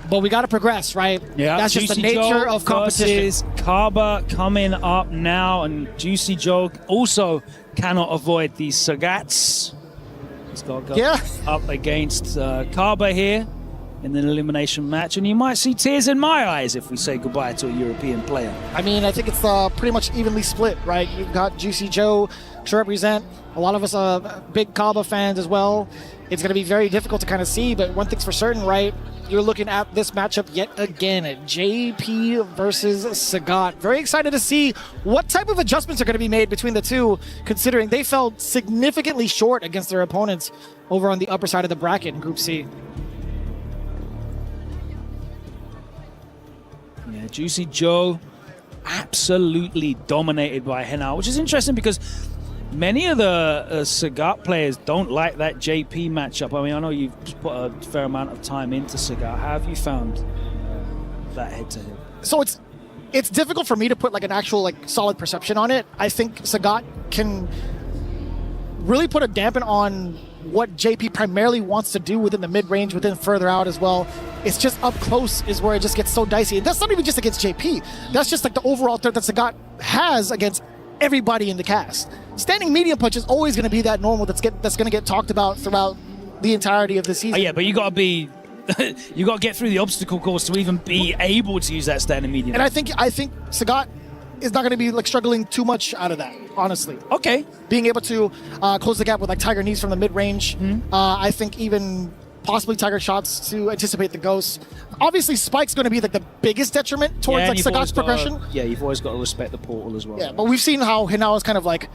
But we got to progress, right? Yeah, that's just the nature of competition. Versus Kaba coming up now, and Juicy Joe also cannot avoid these Sagats. He's got to go up against Kaba here in an elimination match, and you might see tears in my eyes if we say goodbye to a European player. I mean, I think it's pretty much evenly split, right? You've got Juicy Joe to represent. A lot of us are big Kaba fans as well. It's going to be very difficult to kind of see, but one thing's for certain, right? You're looking at this matchup yet again at JP versus Sagat. Very excited to see what type of adjustments are going to be made between the two, considering they fell significantly short against their opponents over on the upper side of the bracket in Group C. Yeah, Juicy Joe absolutely dominated by Henao, which is interesting because many of the Sagat players don't like that JP matchup. I mean, I know you've put a fair amount of time into Sagat. How have you found that head-to-head? So it's difficult for me to put like an actual like solid perception on it. I think Sagat can really put a dampen on what JP primarily wants to do within the mid-range, within further out as well. It's just up close is where it just gets so dicey. And that's not even just against JP. That's just like the overall threat that Sagat has against everybody in the cast. Standing medium punch is always going to be that normal that's going to get talked about throughout the entirety of the season. Oh, yeah, but you got to be, you got to get through the obstacle course to even be able to use that standing medium. And I think Sagat is not going to be like struggling too much out of that, honestly. Okay. Being able to close the gap with like Tiger knees from the mid range. I think even possibly Tiger shots to anticipate the ghosts. Obviously, Spike's going to be like the biggest detriment towards like Sagat's progression. You've always got to respect the portal as well. Yeah, but we've seen how Hinao is kind of like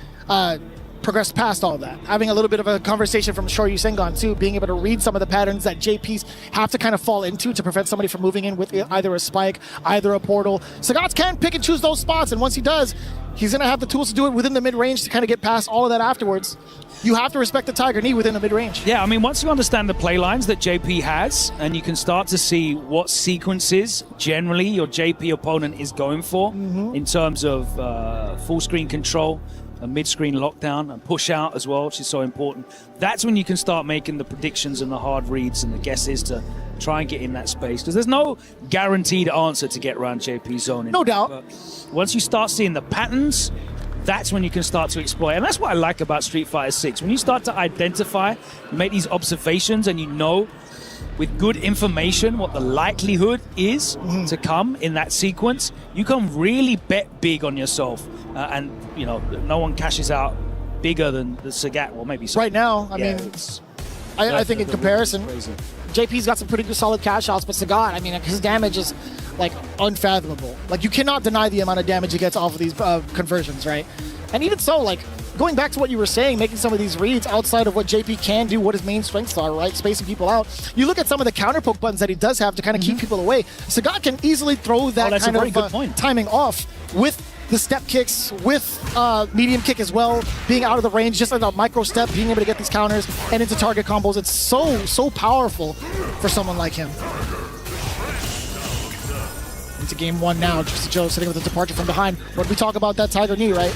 progressed past all of that. Having a little bit of a conversation from Shoryu Sengon too, being able to read some of the patterns that JPs have to kind of fall into to prevent somebody from moving in with either a spike, either a portal. Sagat can pick and choose those spots, and once he does, he's going to have the tools to do it within the mid-range to kind of get past all of that afterwards. You have to respect the Tiger Knee within the mid-range. Yeah, I mean, once you understand the play lines that JP has, and you can start to see what sequences generally your JP opponent is going for in terms of full screen control, a mid-screen lockdown, and push out as well, which is so important. That's when you can start making the predictions and the hard reads and the guesses to try and get in that space. Because there's no guaranteed answer to get around JP's zone. No doubt. But once you start seeing the patterns, that's when you can start to exploit. And that's what I like about Street Fighter 6. When you start to identify, make these observations, and you know with good information what the likelihood is to come in that sequence, you can really bet big on yourself. And, you know, no one cashes out bigger than the Sagat, or maybe right now, I mean, I think in comparison, crazy. JP's got some pretty good solid cash outs, but Sagat, I mean, his damage is like unfathomable. Like, you cannot deny the amount of damage he gets off of these conversions, right? And even so, like, going back to what you were saying, making some of these reads outside of what JP can do, what his main strengths are, right? Spacing people out. You look at some of the counter poke buttons that he does have to kind of keep people away. Sagat can easily throw that kind of timing off with the step kicks, with medium kick as well, being out of the range, just like a micro step, being able to get these counters and into target combos. It's so powerful for someone like him. Into game one now. Juicy Joe sitting with a departure from behind. When we talk about that Tiger Knee, right?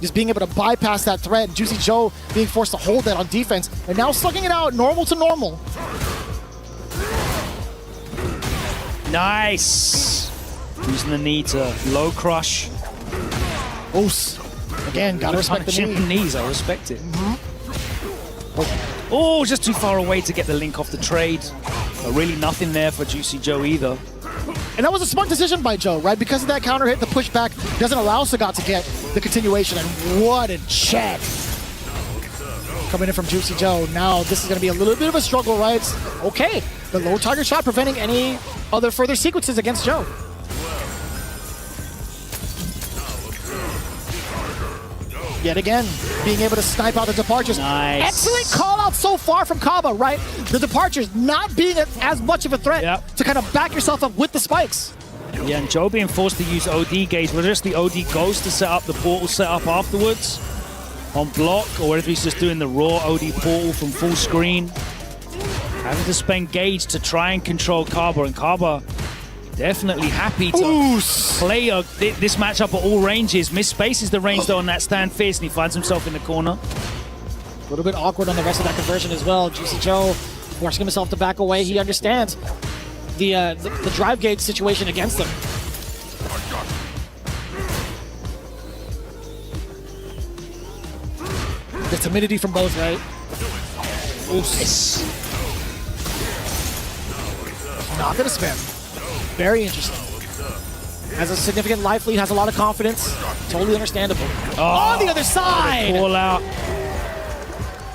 Just being able to bypass that threat. Juicy Joe being forced to hold that on defense. And now slugging it out, normal to normal. Nice. Using the knee to low crush. Oos. Again, gotta respect the knee. Knees, I respect it. Oh, just too far away to get the link off the trade. But really nothing there for Juicy Joe either. And that was a smart decision by Joe, right? Because of that counter hit, the pushback doesn't allow Sagat to get the continuation. And what a check. Coming in from Juicy Joe. Now this is going to be a little bit of a struggle, right? Okay, the low target shot preventing any other further sequences against Joe. Yet again, being able to snipe out the departures. Nice. Excellent call out so far from Kaba, right? The departures not being as much of a threat to kind of back yourself up with the spikes. Yeah, and Joe being forced to use OD gauge, whether it's the OD ghost to set up the portal set up afterwards on block, or whether he's just doing the raw OD portal from full screen. Having to spend gauge to try and control Kaba, and Kaba definitely happy to play this matchup at all ranges. Misspaces the range though on that stand fierce, and he finds himself in the corner. A little bit awkward on the rest of that conversion as well. Juicy Joe forcing himself to back away. He understands the drive gauge situation against him. The timidity from both, right? Oops. Not gonna spam. Very interesting. Has a significant life lead, has a lot of confidence. Totally understandable. On the other side! Call out.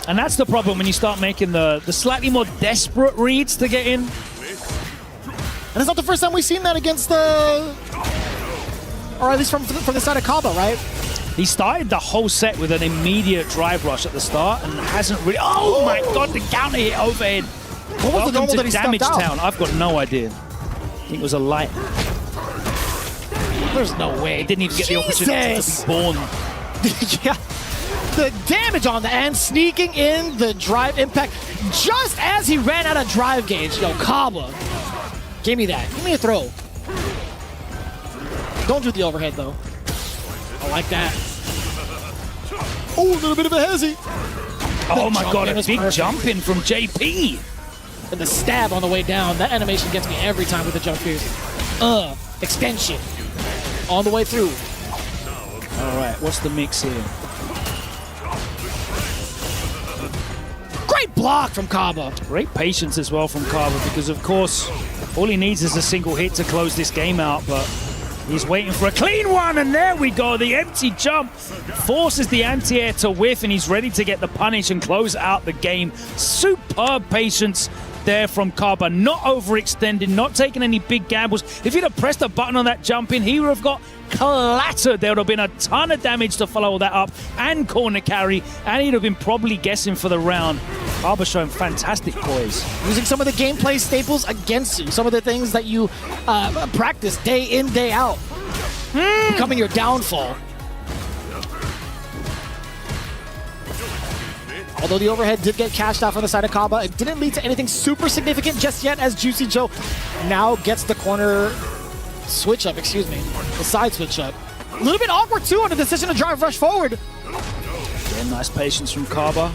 And that's the problem when you start making the slightly more desperate reads to get in. And it's not the first time we've seen that against the... Or at least from the side of Kaba, right? He started the whole set with an immediate drive rush at the start and hasn't really... Oh my god, the counter hit overhead. What was the normal that he Damage stepped out? Town. I've got no idea. I think it was a light. There's no way. He didn't even get the opportunity to be born. Yeah. The damage on the end, sneaking in the drive impact just as he ran out of drive gauge. Yo, Kaba, give me that. Give me a throw. Don't do the overhead, though. I like that. Oh, a little bit of a hezzy. Oh my god, a big jump in from JP. And the stab on the way down. That animation gets me every time with the jump pierce. Extension. On the way through. All right, what's the mix here? Great block from Kaba. Great patience as well from Kaba, because of course, all he needs is a single hit to close this game out, but he's waiting for a clean one, and there we go. The empty jump forces the anti-air to whiff, and he's ready to get the punish and close out the game. Superb patience there from Kaba, not overextending, not taking any big gambles. If he'd have pressed a button on that jump in, he would have got clattered. There would have been a ton of damage to follow that up and corner carry, and he'd have been probably guessing for the round. Kaba showing fantastic poise. Using some of the gameplay staples against you, some of the things that you practice day in, day out, becoming your downfall. Although the overhead did get cashed out on the side of Kaba, it didn't lead to anything super significant just yet, as Juicy Joe now gets the corner switch up, excuse me, the side switch up. A little bit awkward too on the decision to drive rush forward. Yeah, nice patience from Kaba.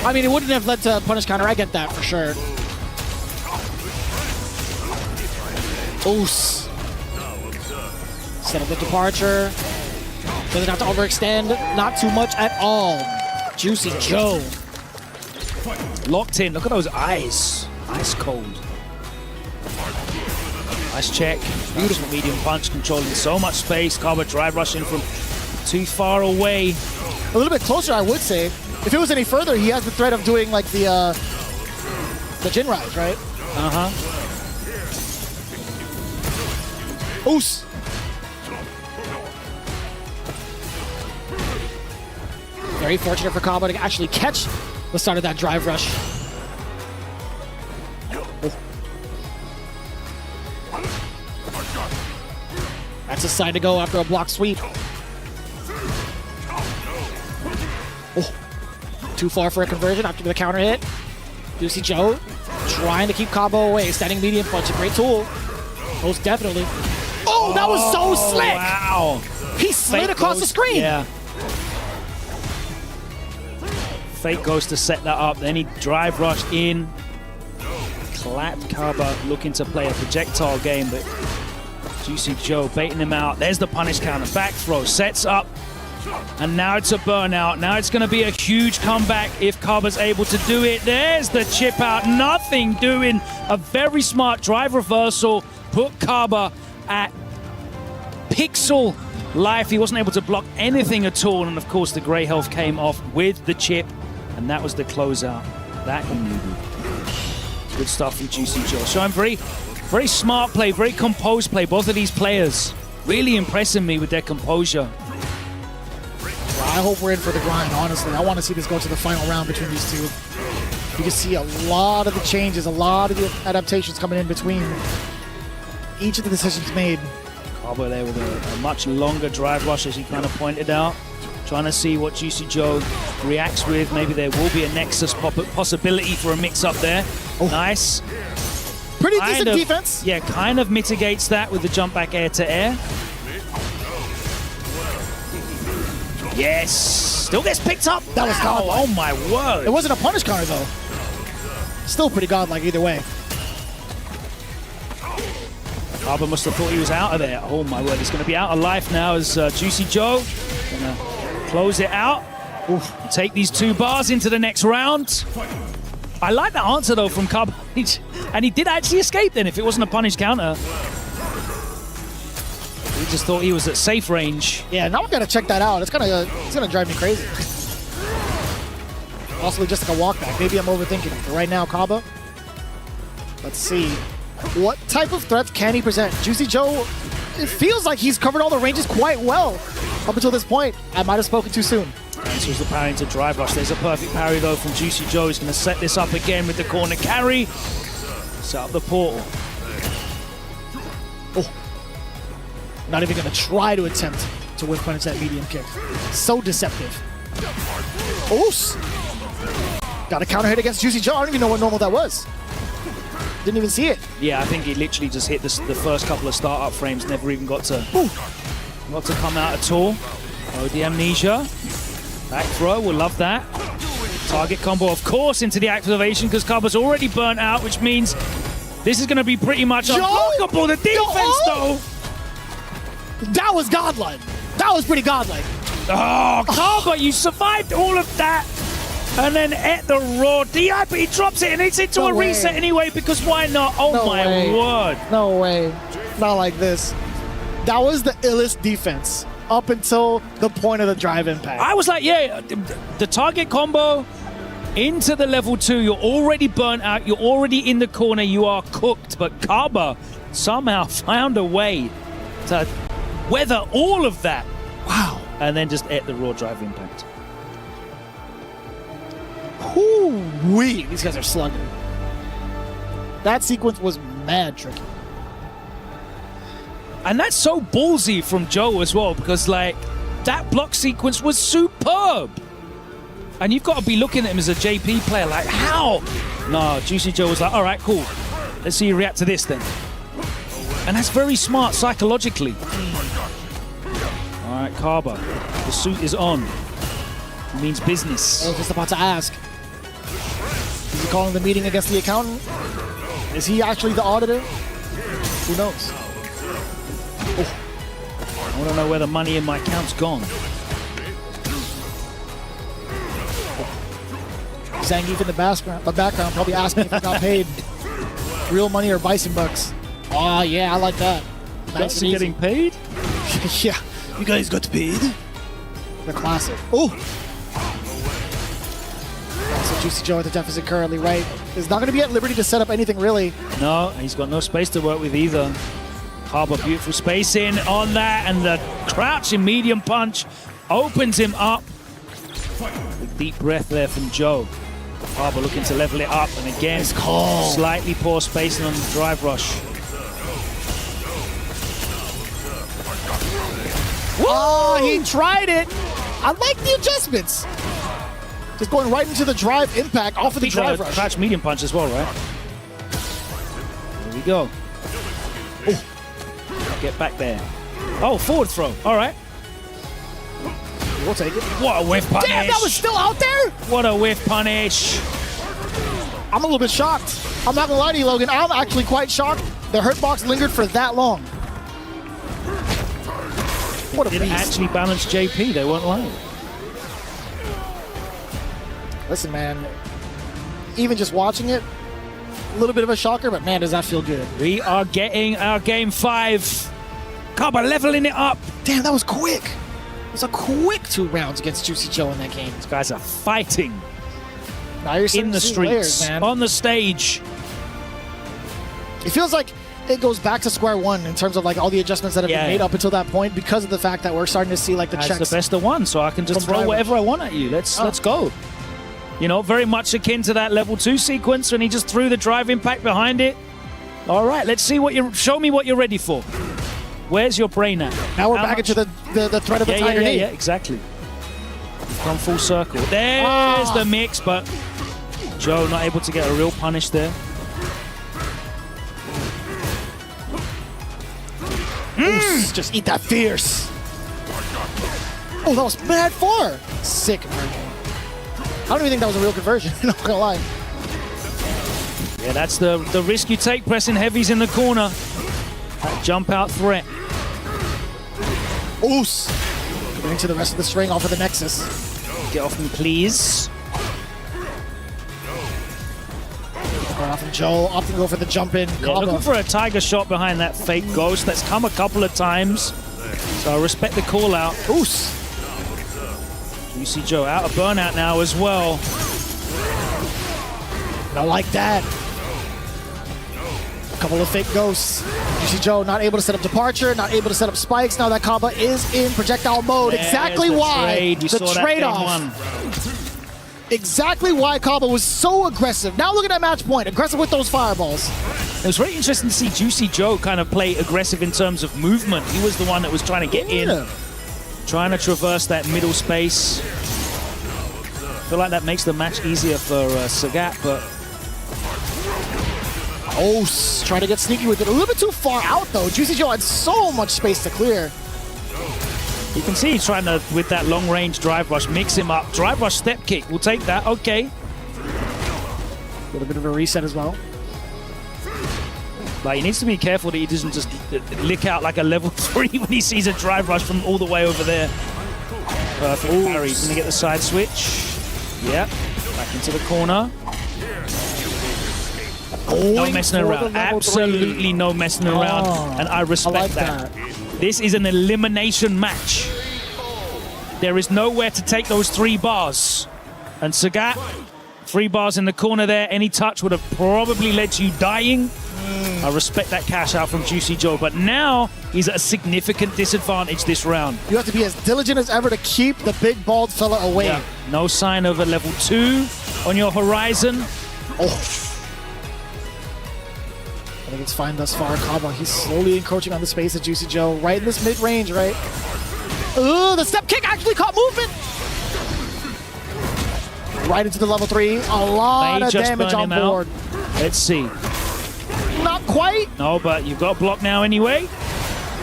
I mean, it wouldn't have led to a punish counter, I get that for sure. Oos. Set up the departure. Doesn't have to overextend, not too much at all. Juicy Joe. Locked in, look at those eyes. Ice cold. Nice check, beautiful medium punch, controlling so much space. Kaba drive rushing from too far away. A little bit closer, I would say. If it was any further, he has the threat of doing like the Jin Rise, right? Uh-huh. Oos. Very fortunate for Kaba to actually catch the start of that drive rush. Oh. That's a side to go after a block sweep. Oh. Too far for a conversion after the counter hit. Juicy Joe trying to keep Kaba away. Standing medium punch, a great tool. Most definitely. Oh, that was so slick! Wow. He slid across the screen. Yeah. Fake goes to set that up, then he drive rushed in. Clapped Kaba, looking to play a projectile game, but Juicy Joe baiting him out. There's the punish counter, back throw, sets up, and now it's a burnout. Now it's gonna be a huge comeback if Kaba's able to do it. There's the chip out, nothing doing. A very smart drive reversal, put Kaba at pixel life. He wasn't able to block anything at all, and of course the gray health came off with the chip. And that was the closeout that he needed. Good stuff from Juicy Joe. Showing very smart play, very composed play. Both of these players really impressing me with their composure. Well, I hope we're in for the grind, honestly. I want to see this go to the final round between these two. You can see a lot of the changes, a lot of the adaptations coming in between each of the decisions made. Kaba there with a much longer drive rush, as he kind of pointed out. Trying to see what Juicy Joe reacts with. Maybe there will be a Nexus possibility for a mix-up there. Oh. Nice. Pretty decent defense. Yeah, kind of mitigates that with the jump back air to air. Yes. Still gets picked up. That was godlike. Oh my word. It wasn't a punish counter though. Still pretty godlike either way. Kaba must have thought he was out of there. Oh my word, he's going to be out of life now as Juicy Joe going to close it out. Oof. Take these 2 bars into the next round. I like that answer though from Kaba. And he did actually escape then if it wasn't a punish counter. He just thought he was at safe range. Yeah, now I'm going to check that out. It's gonna drive me crazy. Possibly just like a walk back. Maybe I'm overthinking it. But right now, Kaba, let's see. What type of threats can he present? Juicy Joe, it feels like he's covered all the ranges quite well up until this point. I might have spoken too soon. Answers the parry into drive rush. There's a perfect parry though from Juicy Joe. He's going to set this up again with the corner carry. Set up the portal. Oh. Not even going to try to attempt to whip punish that medium kick. So deceptive. Oos. Got a counter hit against Juicy Joe. I don't even know what normal that was. Didn't even see it. Yeah, I think he literally just hit the first couple of startup frames, never even got to come out at all. Oh, the amnesia. Back throw, we'll love that. Target combo, of course, into the activation because Kaba's already burnt out, which means this is going to be pretty much unblockable. The defense, though. That was godlike. That was pretty godlike. Oh, Kaba, you survived all of that. And then at the raw DI, but he drops it and it's into a reset anyway because why not? Oh my word. No way. Not like this. That was the illest defense up until the point of the drive impact. I was like, yeah, the target combo, into the level 2. You're already burnt out. You're already in the corner. You are cooked. But Kaba somehow found a way to weather all of that. Wow. And then just ate the raw drive impact. Whoo-wee. These guys are slugging. That sequence was mad tricky. And that's so ballsy from Joe as well, because like that block sequence was superb. And you've got to be looking at him as a JP player like, how? No, Juicy Joe was like, all right, cool. Let's see you react to this then. And that's very smart psychologically. All right, Kaba, the suit is on. It means business. I was just about to ask. Is he calling the meeting against the accountant? Is he actually the auditor? Who knows? I want to know where the money in my account's gone. Zangief in the background probably asking if he got paid real money or bison bucks. Oh, yeah, I like that. Nice and Getting paid? yeah. You guys got paid? The classic. Oh! So Juicy Joe at the deficit currently, right? Is not going to be at liberty to set up anything, really. No, he's got no space to work with either. Harbor, beautiful spacing on that, and the crouching medium punch opens him up. Big deep breath there from Joe. Harbor looking to level it up, and again, slightly poor spacing on the drive rush. Oh, he tried it. I like the adjustments. Just going right into the drive impact off of the drive rush. Crouch medium punch as well, right? There we go. Oh. Get back there. Oh, forward throw. All right. We'll take it. What a whiff punish. Damn, that was still out there? What a whiff punish. I'm a little bit shocked. I'm not going to lie to you, Logan. I'm actually quite shocked the hurt box lingered for that long. What a Didn't beast. actually balance JP. They weren't lying. Listen, man. Even just watching it, a little bit of a shocker, but man, does that feel good. We are getting our game 5. Kaba leveling it up. Damn, that was quick. It was a quick 2 rounds against Juicy Joe in that game. These guys are fighting Now you're in the streets, layers, man. on the stage. It feels like it goes back to square one in terms of like all the adjustments that have been made up until that point, because of the fact that we're starting to see like the That's checks. the best of one, so I can just from throw driver. whatever I want at you. Let's go. You know, very much akin to that level 2 sequence when he just threw the drive impact behind it. All right, let's see what you show me what you're ready for. Where's your brain at? Now we're How back much? into the threat of the tiger knee. Yeah, exactly. Gone full circle. There's the mix, but Joe not able to get a real punish there. Oof, just eat that fierce. Oh, that was mad far. Sick conversion. I don't even think that was a real conversion. Not gonna lie. Yeah, that's the risk you take pressing heavies in the corner. That jump out threat. Oos. Getting into the rest of the string off of the Nexus. Get off me, please. Going off from Joe, opting to go for the jump in. Yeah, looking for a tiger shot behind that fake ghost. That's come a couple of times. So I respect the call out. Oos. Juicy Joe out of burnout now as well. I like that. A couple of fake ghosts. Juicy Joe not able to set up departure, not able to set up spikes. Now that Kaba is in projectile mode. There's Exactly the why trade. We the saw that trade-off. game 1. Exactly why Kaba was so aggressive. Now look at that match point. Aggressive with those fireballs. It was very interesting to see Juicy Joe kind of play aggressive in terms of movement. He was the one that was trying to get in, trying to traverse that middle space. I feel like that makes the match easier for Sagat, but Trying to get sneaky with it. A little bit too far out, though. Juicy Joe had so much space to clear. you can see he's trying to, with that long-range drive rush, mix him up. Drive rush step kick, we'll take that, okay. A little bit of a reset as well. Like, he needs to be careful that he doesn't just lick out like a level 3 when he sees a drive rush from all the way over there. Perfect parry. He's gonna get the side switch. Yep. Back into the corner. No messing around. Absolutely no messing around. And I respect that. This is an elimination match. There is nowhere to take those 3 bars. And Sagat 3 bars in the corner there. Any touch would have probably led to you dying. I respect that cash out from Juicy Joe, but now he's at a significant disadvantage this round. You have to be as diligent as ever to keep the big bald fella away. Yeah. No sign of a level 2 on your horizon. Oh. I think it's fine thus far. Kaba, he's slowly encroaching on the space of Juicy Joe, right in this mid-range, right? Ooh, the step kick actually caught movement! Right into the level 3. A lot of damage on board. Let's see. Not quite. No, but you've got a block now anyway.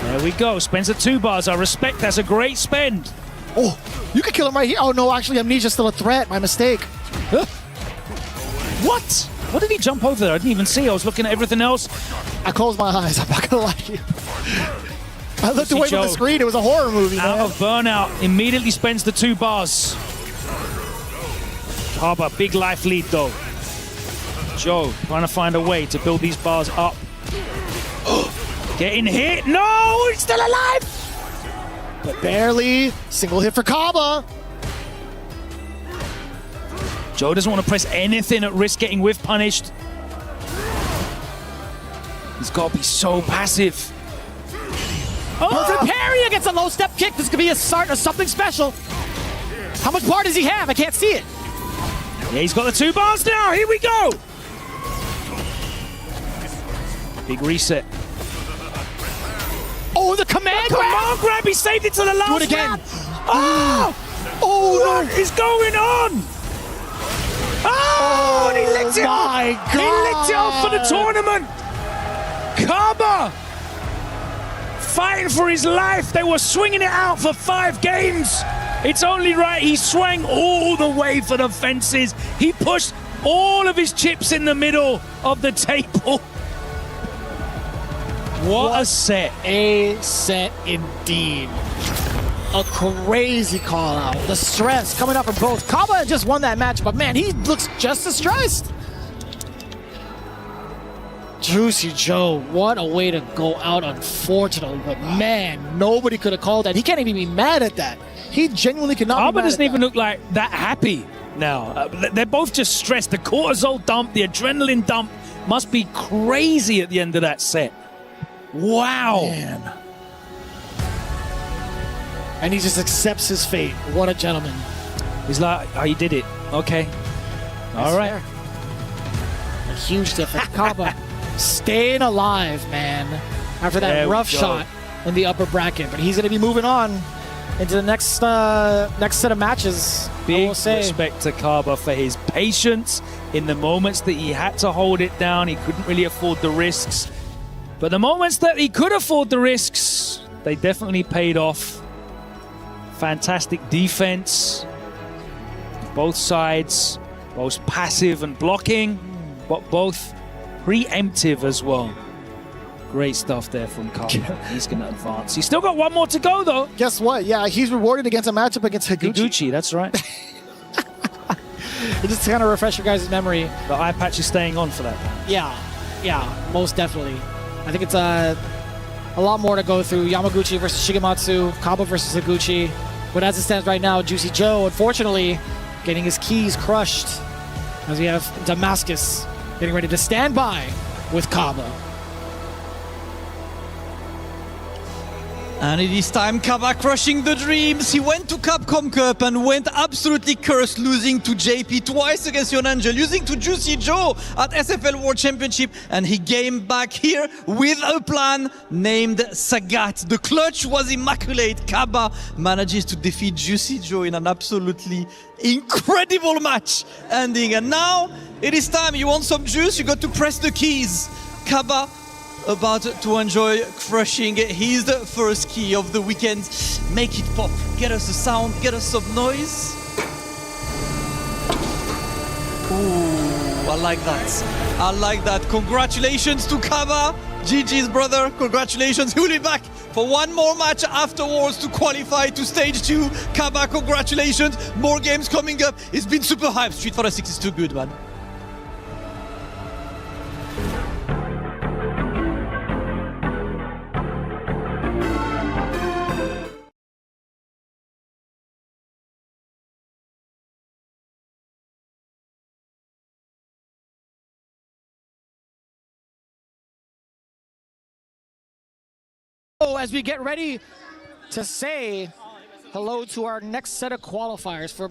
There we go. Spends the 2 bars. I respect that's a great spend. Oh, you could kill him right here. Oh no, actually Amnesia's still a threat. My mistake. What? What did he jump over there? I didn't even see. I was looking at everything else. I closed my eyes. I'm not gonna lie to you. I looked away from the screen. It was a horror movie, Out man. of burnout. Immediately spends the 2 bars. Kaba, big life lead though. Joe trying to find a way to build these bars up. Getting hit. No, he's still alive. But barely. Single hit for Kaba. Joe doesn't want to press anything at risk getting whiff punished. He's got to be so passive. Perfect parry against a low step kick. This could be a start of something special. How much bar does he have? I can't see it. Yeah, he's got the 2 bars now. Here we go. Big reset. Oh, the command grab! Command grab. He saved it to the last Do it again. round. Oh, Oh, what is going on? Oh, and he licked it off. my He licked it off for the God. tournament. Kaba fighting for his life. They were swinging it out for 5 games. It's only right he swung all the way for the fences. He pushed all of his chips in the middle of the table. What a set. A set indeed. A crazy call out. The stress coming up from both. Kaba just won that match, but man, he looks just as stressed. Juicy Joe, what a way to go out, unfortunately. But man, nobody could have called that. He can't even be mad at that. He genuinely cannot be Kaba mad doesn't at even that. look like that happy now. They're both just stressed. The cortisol dump, the adrenaline dump must be crazy at the end of that set. Wow. Man. And he just accepts his fate. What a gentleman. He's like, oh, you did it. Okay. All right. Fair. A huge difference. Kaba staying alive, man, after that There we rough go. shot in the upper bracket. But he's going to be moving on into the next set of matches. I Big will say. respect to Kaba for his patience in the moments that he had to hold it down. He couldn't really afford the risks. But the moments that he could afford the risks, they definitely paid off. Fantastic defense. Both sides, both passive and blocking, but both preemptive as well. Great stuff there from Kaba. He's going to advance. He's still got 1 more to go, though. Guess what? Yeah, he's rewarded against a matchup against Higuchi. Higuchi, that's right. Just to kind of refresh your guys' memory. The eye patch is staying on for that. Yeah, most definitely. I think it's a lot more to go through. Yamaguchi versus Shigematsu, Kaba versus Higuchi. But as it stands right now, Juicy Joe, unfortunately, getting his keys crushed as we have Damascus getting ready to stand by with Kaba. And it is time, Kaba crushing the dreams. He went to Capcom Cup and went absolutely cursed, losing to JP twice against Yonangel, losing to Juicy Joe at SFL World Championship, and he came back here with a plan named Sagat. The clutch was immaculate. Kaba manages to defeat Juicy Joe in an absolutely incredible match ending. And now it is time. You want some juice? You got to press the keys. Kaba about to enjoy crushing his first key of the weekend. Make it pop. Get us a sound, get us some noise. Ooh, I like that. I like that. Congratulations to Kaba. GG's brother, congratulations. He will be back for 1 more match afterwards to qualify to stage 2. Kaba, congratulations. More games coming up. It's been super hype. Street Fighter 6 is too good, man. as we get ready to say hello to our next set of qualifiers for